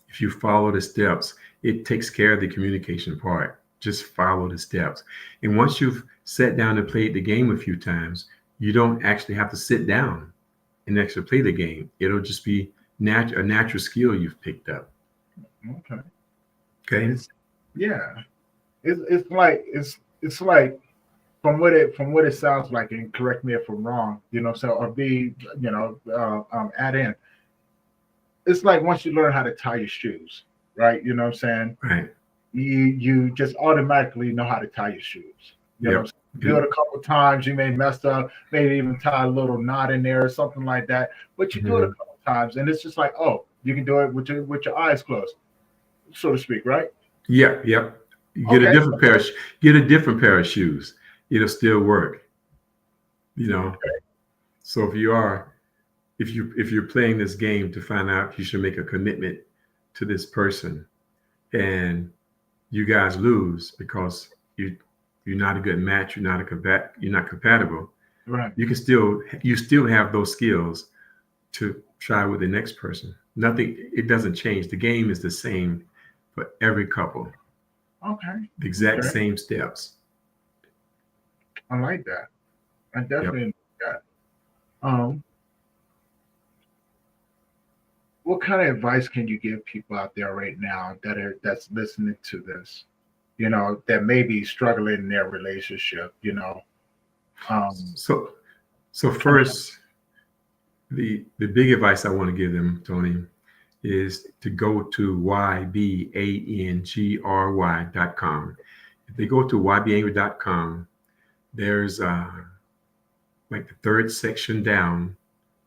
If you follow the steps, it takes care of the communication part. Just follow the steps. And once you've sat down and played the game a few times, you don't actually have to sit down and actually play the game. It'll just be a natural skill you've picked up. Okay. It's like from what it sounds like, and correct me if I'm wrong, or be, add in. It's like once you learn how to tie your shoes, right? You know what I'm saying? Right. You just automatically know how to tie your shoes. You know what I'm saying? Do it a couple of times, you may mess up, maybe even tie a little knot in there or something like that. But you do it a couple of times, and it's just like, oh, you can do it with your eyes closed, so to speak, right? Yep. Get a different pair of shoes. It'll still work. So if you're playing this game to find out if you should make a commitment to this person, and you guys lose because you're not a good match, you're not compatible. Right. You still have those skills to try with the next person. It doesn't change. The game is the same for every couple. Okay. The exact same steps. I like that. I definitely like that. What kind of advice can you give people out there right now that's listening to this, that may be struggling in their relationship, So first, the big advice I want to give them, Tony, is to go to YBAngry.com. If they go to YBAngry.com, there's like the third section down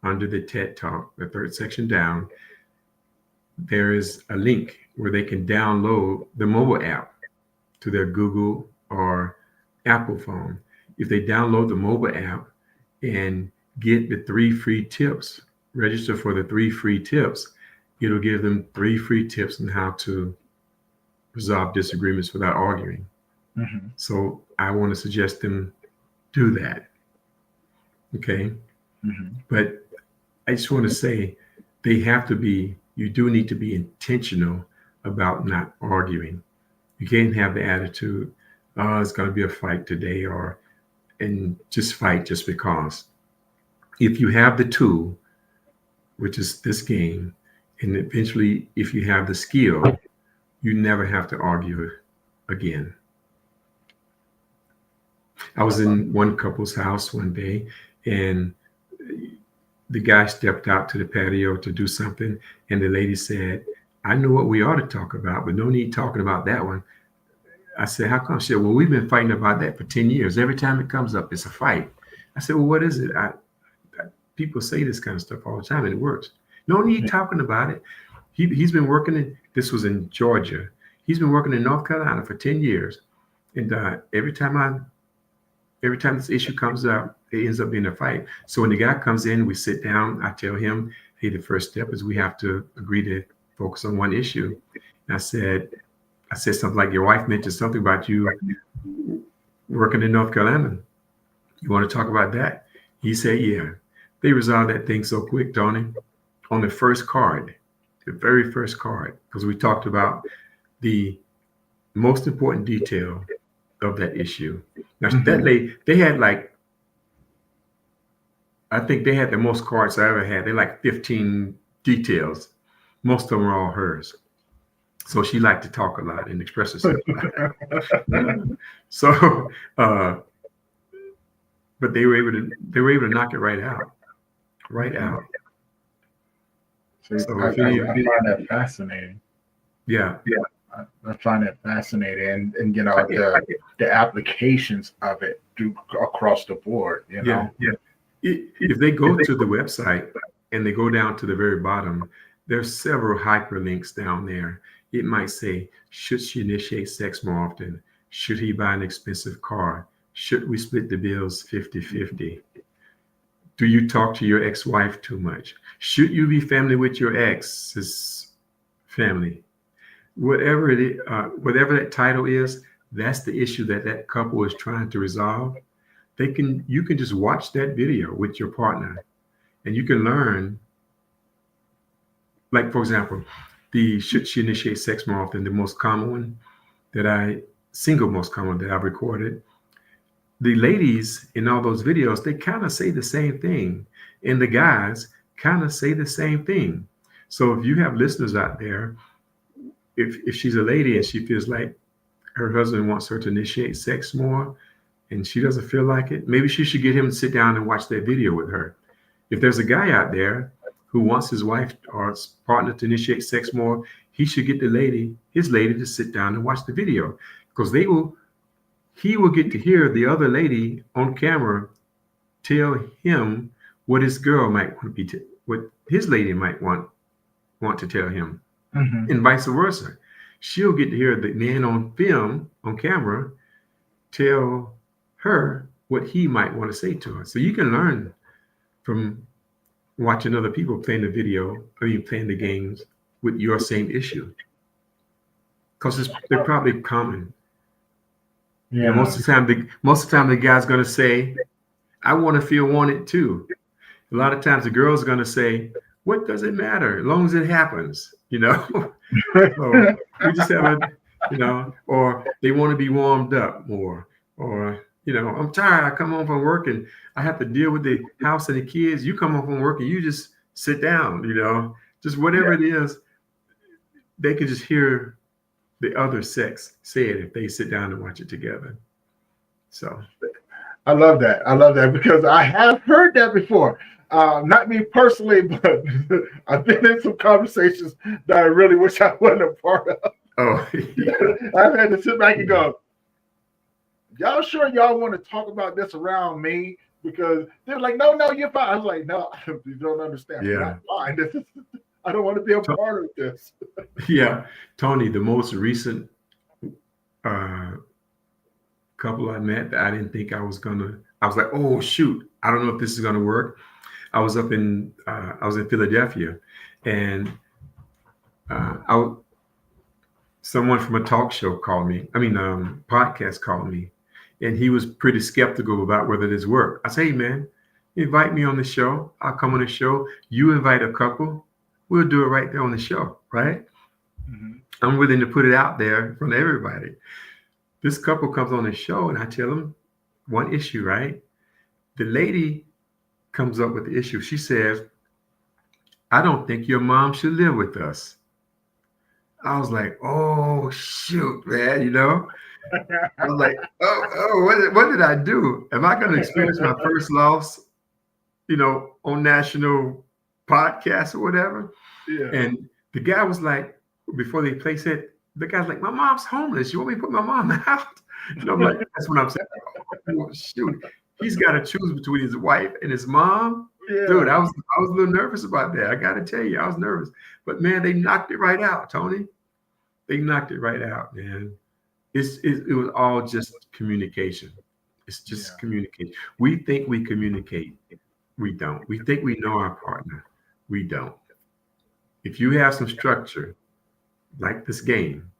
under the TED Talk, the third section down, there is a link where they can download the mobile app to their Google or Apple phone. If they download the mobile app and get the 3 free tips, register for the 3 free tips, it'll give them 3 free tips on how to resolve disagreements without arguing. Mm-hmm. So I want to suggest them do that. Okay. Mm-hmm. But I just want to say you do need to be intentional about not arguing. You can't have the attitude, oh, it's going to be a fight today, or and just fight just because. If you have the tool, which is this game, and eventually if you have the skill, you never have to argue again. I was in one couple's house one day, and the guy stepped out to the patio to do something, and the lady said, I know what we ought to talk about, but no need talking about that one. I said, how come? She said, well, we've been fighting about that for 10 years. Every time it comes up, it's a fight. I said, well, what is it? People say this kind of stuff all the time, and it works. No need talking about it. He's been working this was in Georgia. He's been working in North Carolina for 10 years. And every time this issue comes up, it ends up being a fight. So when the guy comes in, we sit down, I tell him, hey, the first step is we have to agree to focus on one issue. And I said something like, your wife mentioned something about you working in North Carolina. You want to talk about that? He said, yeah. They resolved that thing so quick, Tony, on the first card, the very first card, because we talked about the most important detail of that issue. Now, that lady, they had like, I think they had the most cards I ever had. They like 15 details. Most of them were all hers. So she liked to talk a lot and express herself a lot. So, but they were able to knock it right out. Right out. So I find that fascinating. Yeah. I find that fascinating, and you know the applications of it across the board. You know, if they go to the website and they go down to the very bottom, there's several hyperlinks down there. It might say, should she initiate sex more often? Should he buy an expensive car? Should we split the bills 50-50? Do you talk to your ex-wife too much? Should you be family with your ex's family? Whatever it is, whatever that title is, that's the issue that couple is trying to resolve. You can just watch that video with your partner, and you can learn. Like, for example, should she initiate sex more often? The most common one most common that I've recorded. The ladies in all those videos, they kind of say the same thing, and the guys kind of say the same thing. So if you have listeners out there, if she's a lady and she feels like her husband wants her to initiate sex more and she doesn't feel like it, maybe she should get him to sit down and watch that video with her. If there's a guy out there who wants his wife or his partner to initiate sex more, he should get his lady to sit down and watch the video, because he will get to hear the other lady on camera tell him what his girl might want to be, what his lady might want to tell him, and vice versa. She'll get to hear the man on film, on camera, tell her what he might want to say to her. So you can learn from watching other people playing the games with your same issue, because they're probably common. Yeah. And most of the time the guy's going to say, I want to feel wanted too. A lot of times the girl's going to say, what does it matter as long as it happens, you know? So we just have or they want to be warmed up more, or, I'm tired. I come home from work and I have to deal with the house and the kids. You come home from work and you just sit down, just whatever it is, they can just hear the other sex say it if they sit down and watch it together. So I love that because I have heard that before. Not me personally, but I've been in some conversations that I really wish I wasn't a part of. Oh, yeah. I've had to sit back and go, y'all sure y'all want to talk about this around me? Because they're like, no, you're fine. I was like, no, you don't understand. Yeah. I'm fine. I don't want to be a part of this. Yeah. Tony, the most recent couple I met that I didn't think I was like, oh, shoot, I don't know if this is going to work. I was in Philadelphia, and someone from a talk show podcast called me, and he was pretty skeptical about whether this worked. I say, hey, man, invite me on the show. I'll come on the show. You invite a couple. We'll do it right there on the show, right? Mm-hmm. I'm willing to put it out there in front of everybody. This couple comes on the show, and I tell them, one issue, right? The lady comes up with the issue. She says, I don't think your mom should live with us. I was like, oh shoot, man, I was like, what did I do? Am I going to experience my first loss, on national podcast or whatever? Yeah. And the guy was like, before they placed it, the guy's like, my mom's homeless. You want me to put my mom out? I'm like, that's what I'm saying. Oh, shoot, he's got to choose between his wife and his mom. Yeah. Dude, I was a little nervous about that. I got to tell you, I was nervous. But man, they knocked it right out, Tony. They knocked it right out, man. It was all just communication. It's just communication. We think we communicate. We don't. We think we know our partner. We don't. If you have some structure, like this game,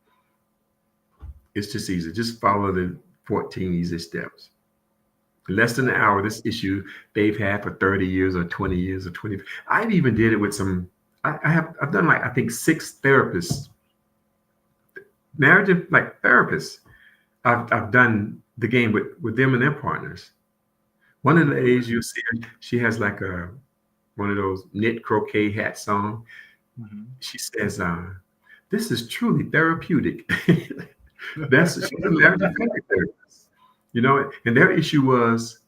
it's just easy. Just follow the 14 easy steps. In less than an hour, this issue they've had for 30 years or 20 years or 20. I even did it with some, I've done I think 6 therapists, narrative therapists. I've done the game with them and their partners. One of the ladies you see, she has one of those knit croquet hats on. Mm-hmm. She says, this is truly therapeutic. She's a marriage therapist, and their issue was,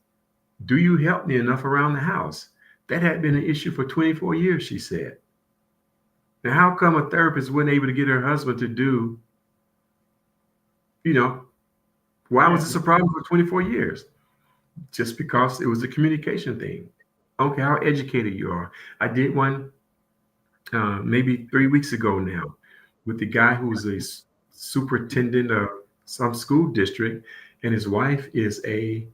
do you help me enough around the house? That had been an issue for 24 years, she said. Now, how come a therapist wasn't able to get her husband to do, why was this a problem for 24 years? Just because it was a communication thing. I don't care how educated you are. I did one maybe 3 weeks ago now with the guy who's a superintendent of some school district, and his wife is a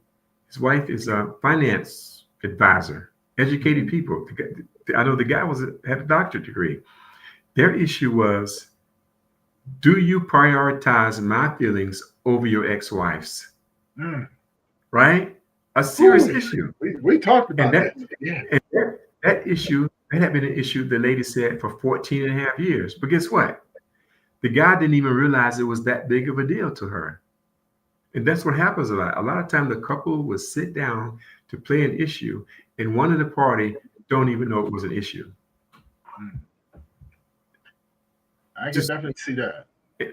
finance advisor, educated people. I know the guy had a doctorate degree. Their issue was, do you prioritize my feelings over your ex-wife's? Right? A serious issue. We talked about that. Yeah. And that issue, that had been an issue the lady said for 14 and a half years. But guess what? The guy didn't even realize it was that big of a deal to her. And that's what happens a lot. A lot of times the couple will sit down to play an issue, and one of the party don't even know it was an issue. I can definitely see that.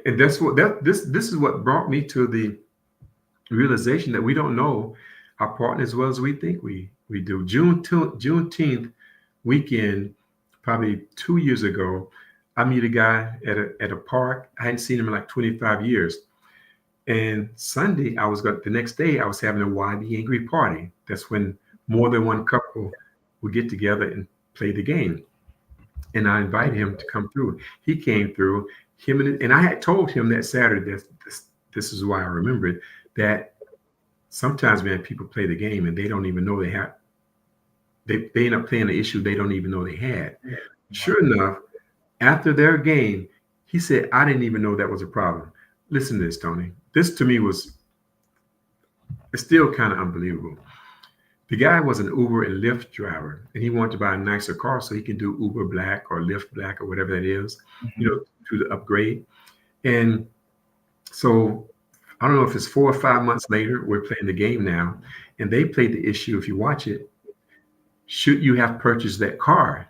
And that's what this is what brought me to the realization that we don't know our partner as well as we think we do. Juneteenth weekend, probably 2 years ago, I meet a guy at a park. I hadn't seen him in like 25 years. And Sunday, the next day, I was having a YBAngry party. That's when more than one couple would get together and play the game. And I invited him to come through. He came through. And I had told him that Saturday, this is why I remember it, that sometimes, man, people play the game and they don't even know they have. They end up playing the issue they don't even know they had. Yeah. Sure enough, after their game, he said, I didn't even know that was a problem. Listen to this, Tony. This to me it's still kind of unbelievable. The guy was an Uber and Lyft driver, and he wanted to buy a nicer car so he can do Uber Black or Lyft Black or whatever that is, to the upgrade. And so I don't know if it's 4 or 5 months later, we're playing the game now, and they played the issue, if you watch it, should you have purchased that car?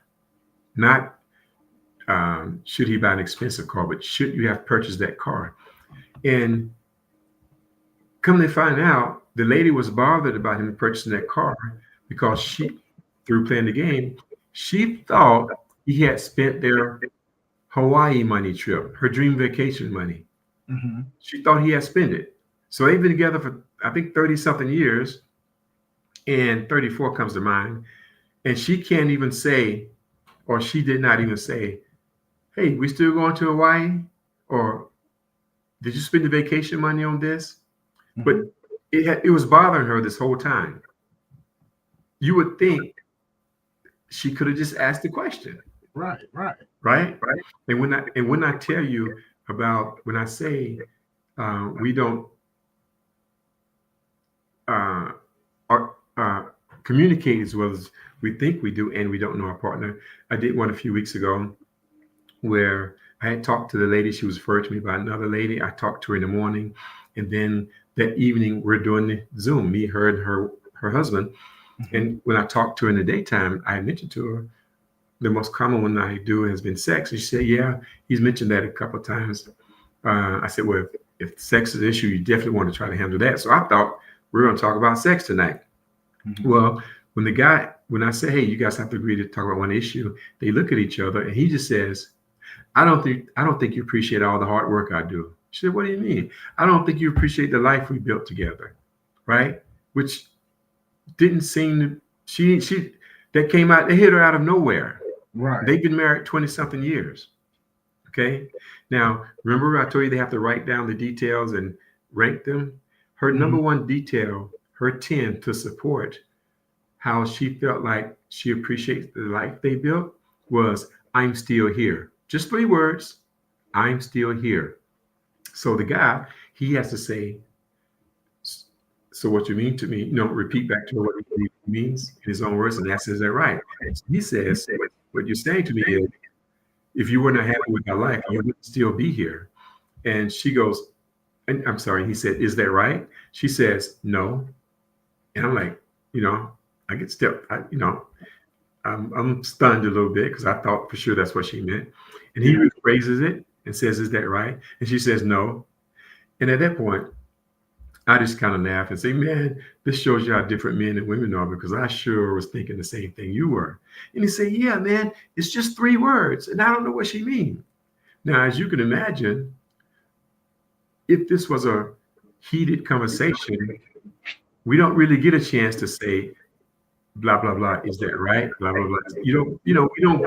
Not should he buy an expensive car, but should you have purchased that car? And come to find out, the lady was bothered about him purchasing that car because through playing the game, she thought he had spent their Hawaii money trip, her dream vacation money. Mm-hmm. She thought he had spent it. So they've been together for, I think, 30-something years, and 34 comes to mind. And she can't even say, or she did not even say, hey, we still going to Hawaii? Or did you spend the vacation money on this? Mm-hmm. But it was bothering her this whole time. You would think she could have just asked the question. Right. And when I tell you about, when I say we don't communicate as well as we think we do, and we don't know our partner. I did one a few weeks ago where I had talked to the lady. She was referred to me by another lady. I talked to her in the morning, and then that evening we're doing the Zoom, me, her, and her husband. And when I talked to her in the daytime, I mentioned to her the most common one I do has been sex. And she said, yeah, he's mentioned that a couple of times. I said, well, if sex is an issue, you definitely want to try to handle that. So I thought we were going to talk about sex tonight. Well, when I say, hey, you guys have to agree to talk about one issue, they look at each other and he just says, I don't think you appreciate all the hard work I do. She said, what do you mean? I don't think you appreciate the life we built together. Right? Which didn't seem to, that came out, they hit her out of nowhere. Right. They've been married 20 something years. Okay. Now, remember I told you they have to write down the details and rank them. Her number one detail, her 10 to support how she felt like she appreciates the life they built was, I'm still here. Just 3 words. I'm still here. So the guy, he has to say, so what you mean to me, repeat back to her what he means in his own words, and that says that right. So he says, what you're saying to me is, if you were not happy with my life, you would still be here. And she goes, and I'm sorry, he said, is that right? She says, no. And I'm like, I get I'm stunned a little bit because I thought for sure that's what she meant. And he rephrases it and says, is that right? And she says, no. And at that point, I just kind of laugh and say, man, this shows you how different men and women are, because I sure was thinking the same thing you were. And he said, yeah, man, it's just 3 words. And I don't know what she means. Now, as you can imagine, if this was a heated conversation, we don't really get a chance to say, blah, blah, blah. Is that right? Blah, blah, blah. We don't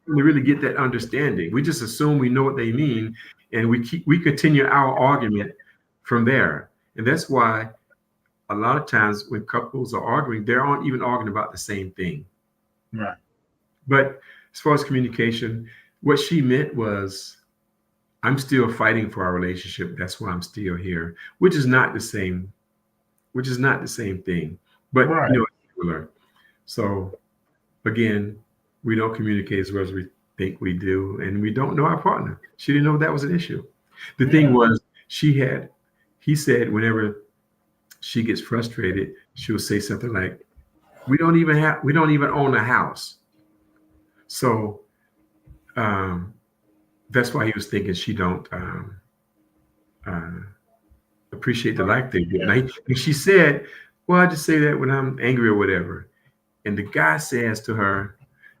really get that understanding. We just assume we know what they mean. And we continue our argument from there. And that's why a lot of times when couples are arguing, they aren't even arguing about the same thing. Right. But as far as communication, what she meant was, I'm still fighting for our relationship. That's why I'm still here, which is not the same thing, but similar. So again, we don't communicate as well as we think we do, and we don't know our partner. She didn't know that was an issue. The thing was, he said whenever she gets frustrated, she'll say something like, we don't even own a house. So that's why he was thinking she don't appreciate the life they do. And she said, well, I just say that when I'm angry or whatever. And the guy says to her,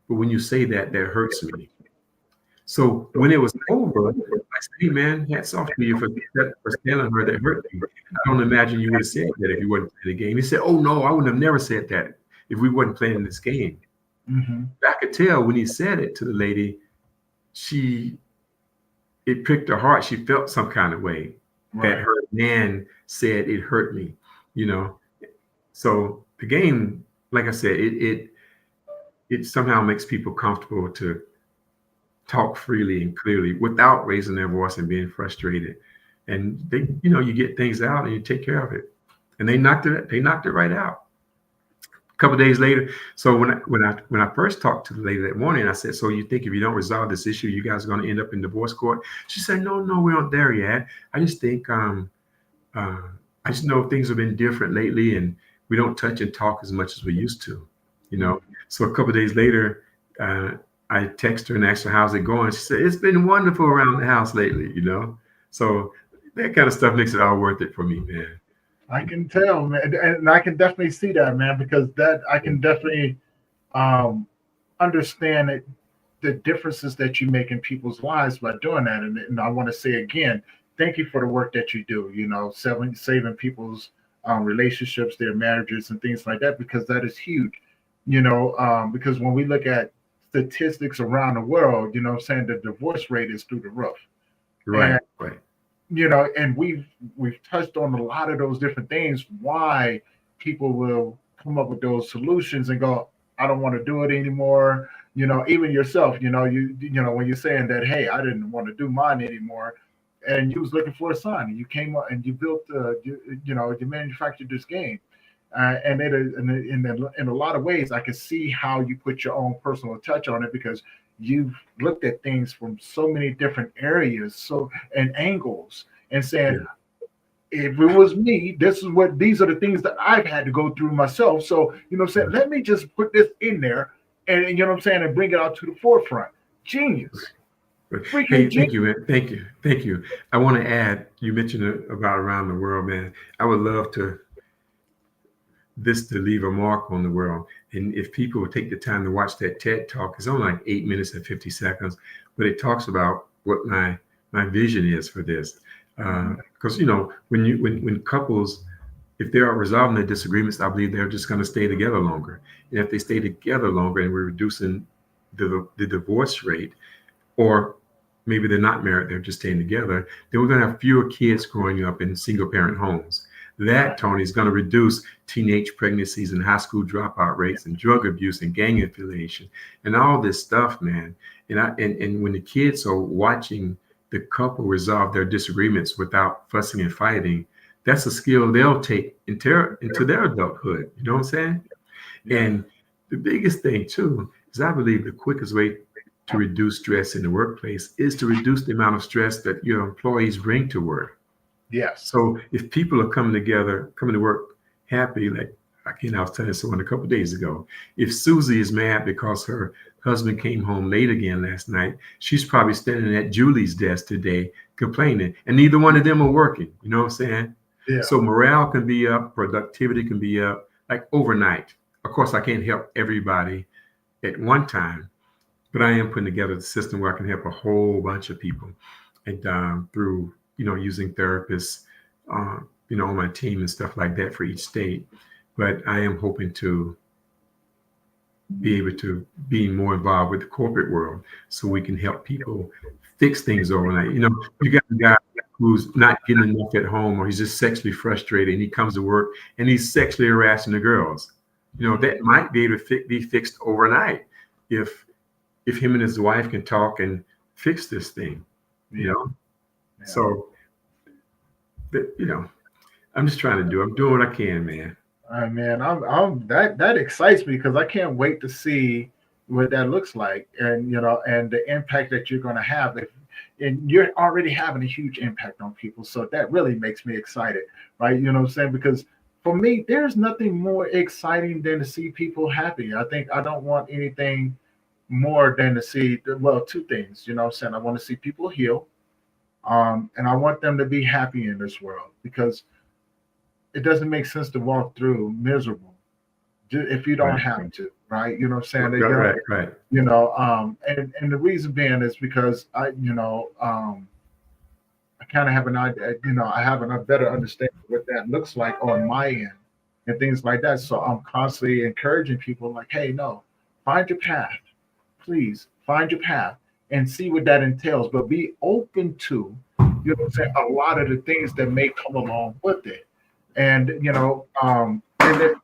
but when you say that, that hurts me. So when it was over, I said, hey, man, hats off to you for telling her that hurt you. I don't imagine you would have said that if you wasn't playing the game. He said, oh, no, I would have never said that if we wasn't playing this game. I could tell when he said it to the lady, it pricked her heart. She felt some kind of way that her man said it hurt me, So the game, like I said, it somehow makes people comfortable to talk freely and clearly without raising their voice and being frustrated. And they, you get things out and you take care of it. And they knocked it right out. A couple of days later, so when I first talked to the lady that morning, I said, so you think if you don't resolve this issue, you guys are going to end up in divorce court? She said, no, we aren't there yet. I just think I just know things have been different lately, and we don't touch and talk as much as we used to, So a couple of days later, I text her and asked her, how's it going? She said, it's been wonderful around the house lately, So that kind of stuff makes it all worth it for me, man. I can tell, man, and I can definitely see that, man, because I can definitely understand it, the differences that you make in people's lives by doing that. And I want to say again, thank you for the work that you do, saving people's relationships, their marriages and things like that, because that is huge, because when we look at statistics around the world, saying the divorce rate is through the roof. Right. And we've touched on a lot of those different things, why people will come up with those solutions and go, I don't want to do it anymore. Even yourself, when you're saying that, hey, I didn't want to do mine anymore, and you was looking for a son, and you came up and you built, you manufactured this game. And in a lot of ways, I can see how you put your own personal touch on it, because you've looked at things from so many different areas, and angles, and saying, if it was me, these are the things that I've had to go through myself. So, let me just put this in there and and bring it out to the forefront. Genius. Hey, Freaking genius. thank you, man. Thank you. I want to add, you mentioned about around the world, man. I would love to leave a mark on the world. And if people would take the time to watch that TED talk, it's only like 8 minutes and 50 seconds, but it talks about what my vision is for this. Because when couples, if they are resolving their disagreements, I believe they're just going to stay together longer. And if they stay together longer and we're reducing the divorce rate, or maybe they're not married, they're just staying together, then we're going to have fewer kids growing up in single parent homes. That, Tony, is going to reduce teenage pregnancies and high school dropout rates and drug abuse and gang affiliation and all this stuff, man. And when the kids are watching the couple resolve their disagreements without fussing and fighting, that's a skill they'll take into their adulthood. You know what I'm saying? Yeah. And the biggest thing, too, is I believe the quickest way to reduce stress in the workplace is to reduce the amount of stress that your employees bring to work. Yes. So if people are coming to work happy, like again, I was telling someone a couple of days ago, if Susie is mad because her husband came home late again last night, she's probably standing at Julie's desk today complaining, and neither one of them are working. You know what I'm saying? Yeah. So morale can be up, productivity can be up, like overnight. Of course, I can't help everybody at one time, but I am putting together the system where I can help a whole bunch of people, and through using therapists, on my team and stuff like that for each state. But I am hoping to be able to be more involved with the corporate world so we can help people fix things overnight. You got a guy who's not getting enough at home, or he's just sexually frustrated, and he comes to work and he's sexually harassing the girls. That might be able to be fixed overnight if him and his wife can talk and fix this thing. Yeah. So, I'm just trying to I'm doing what I can, man. All right, man. I'm that excites me because I can't wait to see what that looks like, and and the impact that you're going to have. And you're already having a huge impact on people, so that really makes me excited, right? You know what I'm saying? Because for me, there's nothing more exciting than to see people happy. I don't want anything more than to see, two things. You know what I'm saying? I want to see people heal. And I want them to be happy in this world, because it doesn't make sense to walk through miserable if you don't have to, right? You know what I'm saying? Right. And the reason being is because I kind of have an idea, I have a better understanding of what that looks like on my end and things like that. So I'm constantly encouraging people like, hey, no, find your path. Please find your path and see what that entails, but be open to, a lot of the things that may come along with it. And, and then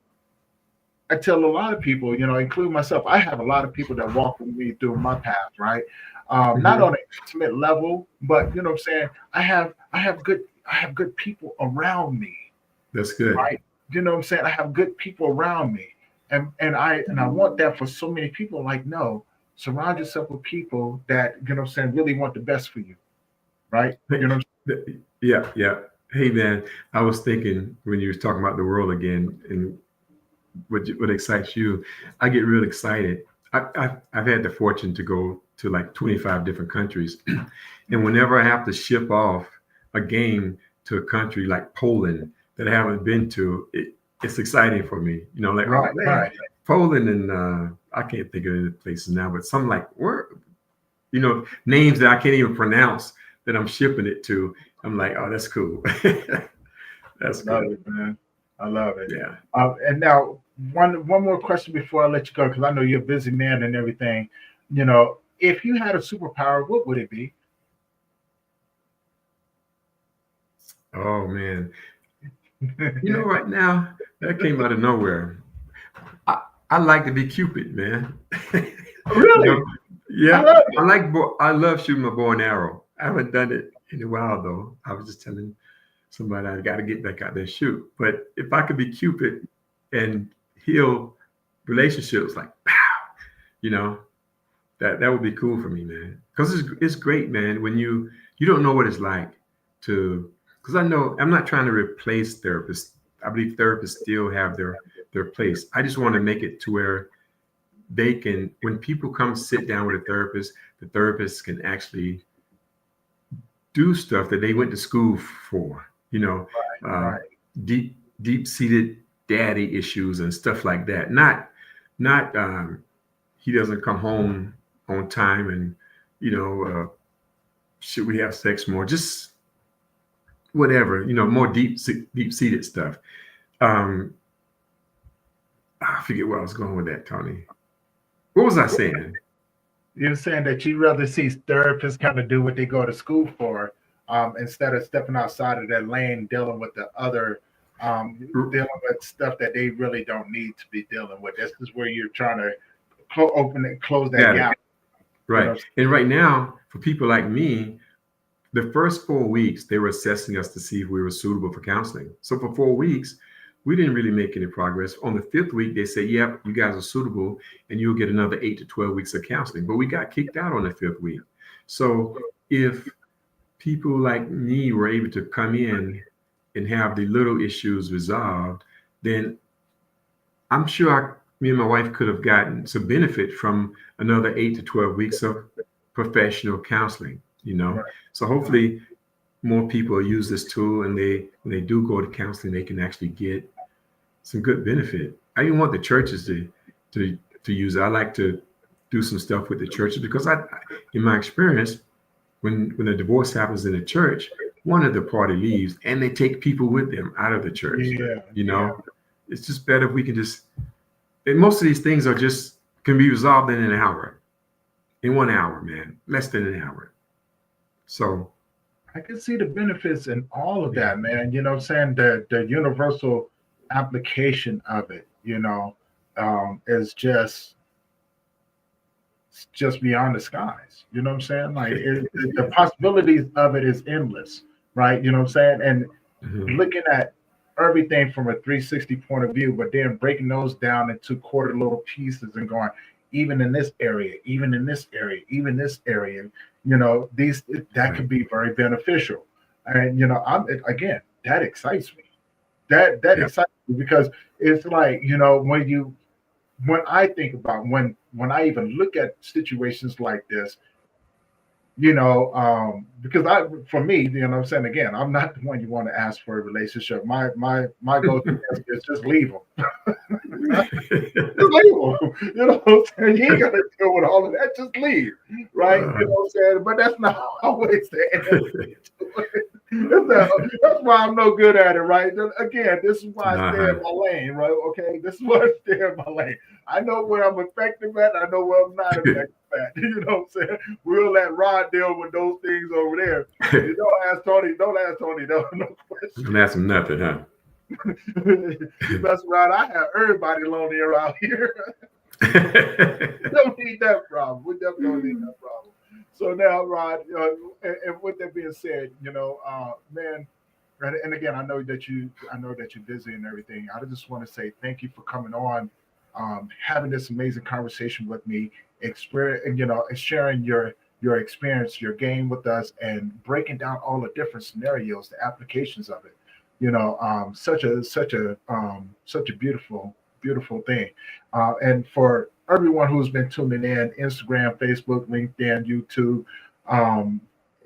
I tell a lot of people, including myself, I have a lot of people that walk with me through my path, right? Not on an intimate level, but I have good people around me. That's good. Right. I have good people around me. And I want that for so many people. Like, no, surround yourself with people that, really want the best for you. Right. Yeah. Hey, man, I was thinking when you were talking about the world again and what excites you, I get real excited. I've had the fortune to go to like 25 different countries. And whenever I have to ship off a game to a country like Poland that I haven't been to, it's exciting for me. Right. Poland and I can't think of any places now, but some like names that I can't even pronounce that I'm shipping it to. I'm like, oh, that's cool. That's good. Love it, man. I love it. Yeah. And now one more question before I let you go, because I know you're a busy man and everything. If you had a superpower, what would it be? Oh, man. Right now, that came out of nowhere. I like to be Cupid, man. Really? Yeah. I love shooting my bow and arrow. I haven't done it in a while, though. I was just telling somebody I got to get back out there and shoot. But if I could be Cupid and heal relationships, like, pow, that would be cool for me, man. Because it's great, man, when you don't know what it's like to, because I know I'm not trying to replace therapists. I believe therapists still have their place. I just want to make it to where they can, when people come sit down with a therapist, the therapist can actually do stuff that they went to school for, Right. deep seated daddy issues and stuff like that. Not he doesn't come home on time and should we have sex more? Just whatever, more deep seated stuff. I forget where I was going with that, Tony. What was I saying? You're saying that you'd rather see therapists kind of do what they go to school for, instead of stepping outside of their lane, dealing with the other, dealing with stuff that they really don't need to be dealing with. This is where you're trying to open and close that gap. Right. And right now, for people like me, the first 4 weeks, they were assessing us to see if we were suitable for counseling. So for 4 weeks, we didn't really make any progress. On the 5th week, they said, yep, you guys are suitable and you'll get another 8 to 12 weeks of counseling. But we got kicked out on the 5th week. So if people like me were able to come in and have the little issues resolved, then I'm sure me and my wife could have gotten some benefit from another 8 to 12 weeks of professional counseling, Right. So hopefully more people use this tool, and when they do go to counseling, they can actually get some good benefit. I even want the churches to use it. I like to do some stuff with the churches because in my experience, when a divorce happens in a church, one of the party leaves and they take people with them out of the church. It's just better if we can and most of these things can be resolved in an hour, in 1 hour, man, less than an hour. So I can see the benefits in all of that, man. You know what I'm saying? The universal application of it, is just beyond the skies. You know what I'm saying? Like the possibilities of it is endless, right? You know what I'm saying? And looking at everything from a 360 point of view, but then breaking those down into quarter little pieces and going, even in this area, even in this area, even this area, that could be very beneficial. And again, that excites me. That excites me because it's like, when I think about when I even look at situations like this, because for me, what I'm saying, again, I'm not the one you want to ask for a relationship. My go-to is just leave them. Just leave them. You know what I'm saying? You ain't got to deal with all of that. Just leave, right? You know what I'm saying? But that's not always the answer. That's why I'm no good at it, right? Again, this is why I stay in my lane, right? Okay, this is why I stay in my lane. I know where I'm effective at. I know where I'm not effective at. You know what I'm saying? We'll let Rod deal with those things over there. You don't ask Tony. No question. Don't ask him nothing, huh? You mess around. I have everybody lonely around here. We don't need that problem. We definitely don't need that problem. So now, Rod, and with that being said, man, and again, I know that you're busy and everything. I just want to say thank you for coming on, having this amazing conversation with me, sharing your experience, your game with us, and breaking down all the different scenarios, the applications of it. Such a beautiful thing. And for everyone who's been tuning in, Instagram, Facebook, LinkedIn, YouTube,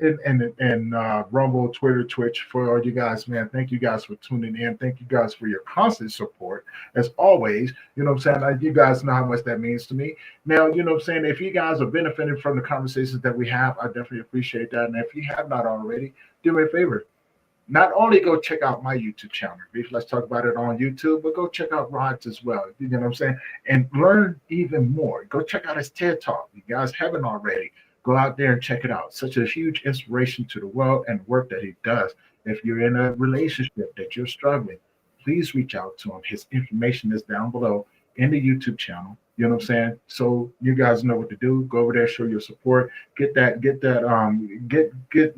and Rumble, Twitter, Twitch, for all you guys, man, thank you guys for tuning in. Thank you guys for your constant support, as always. You know what I'm saying? You guys know how much that means to me. Now, you know what I'm saying? If you guys are benefiting from the conversations that we have, I definitely appreciate that. And if you have not already, do me a favor. Not only go check out my YouTube channel, Let's Talk About It on YouTube, but go check out Rod's as well. You know what I'm saying? And learn even more. Go check out his TED Talk. You guys haven't already. Go out there and check it out. Such a huge inspiration to the world and work that he does. If you're in a relationship that you're struggling, please reach out to him. His information is down below in the YouTube channel. You know what I'm saying? So you guys know what to do. Go over there, show your support, get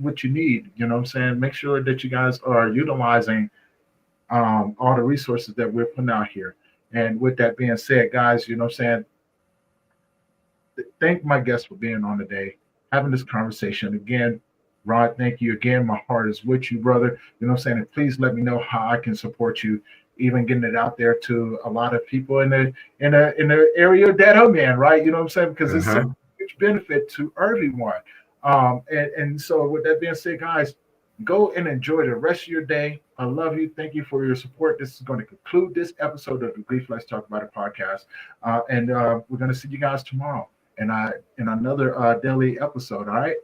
what you need. You know what I'm saying? Make sure that you guys are utilizing all the resources that we're putting out here. And with that being said, guys, you know what I'm saying? Thank my guests for being on today, having this conversation. Again, Rod, thank you again. My heart is with you, brother. You know what I'm saying? And please let me know how I can support you, even getting it out there to a lot of people in the area that I'm in, right? You know what I'm saying? Because it's such Uh-huh. a huge benefit to everyone. And so with that being said, guys, go and enjoy the rest of your day. I love you. Thank you for your support. This is going to conclude this episode of the Grief Let's Talk About It podcast. And we're going to see you guys tomorrow in another daily episode. All right,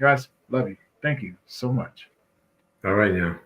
guys, love you. Thank you so much. All right now.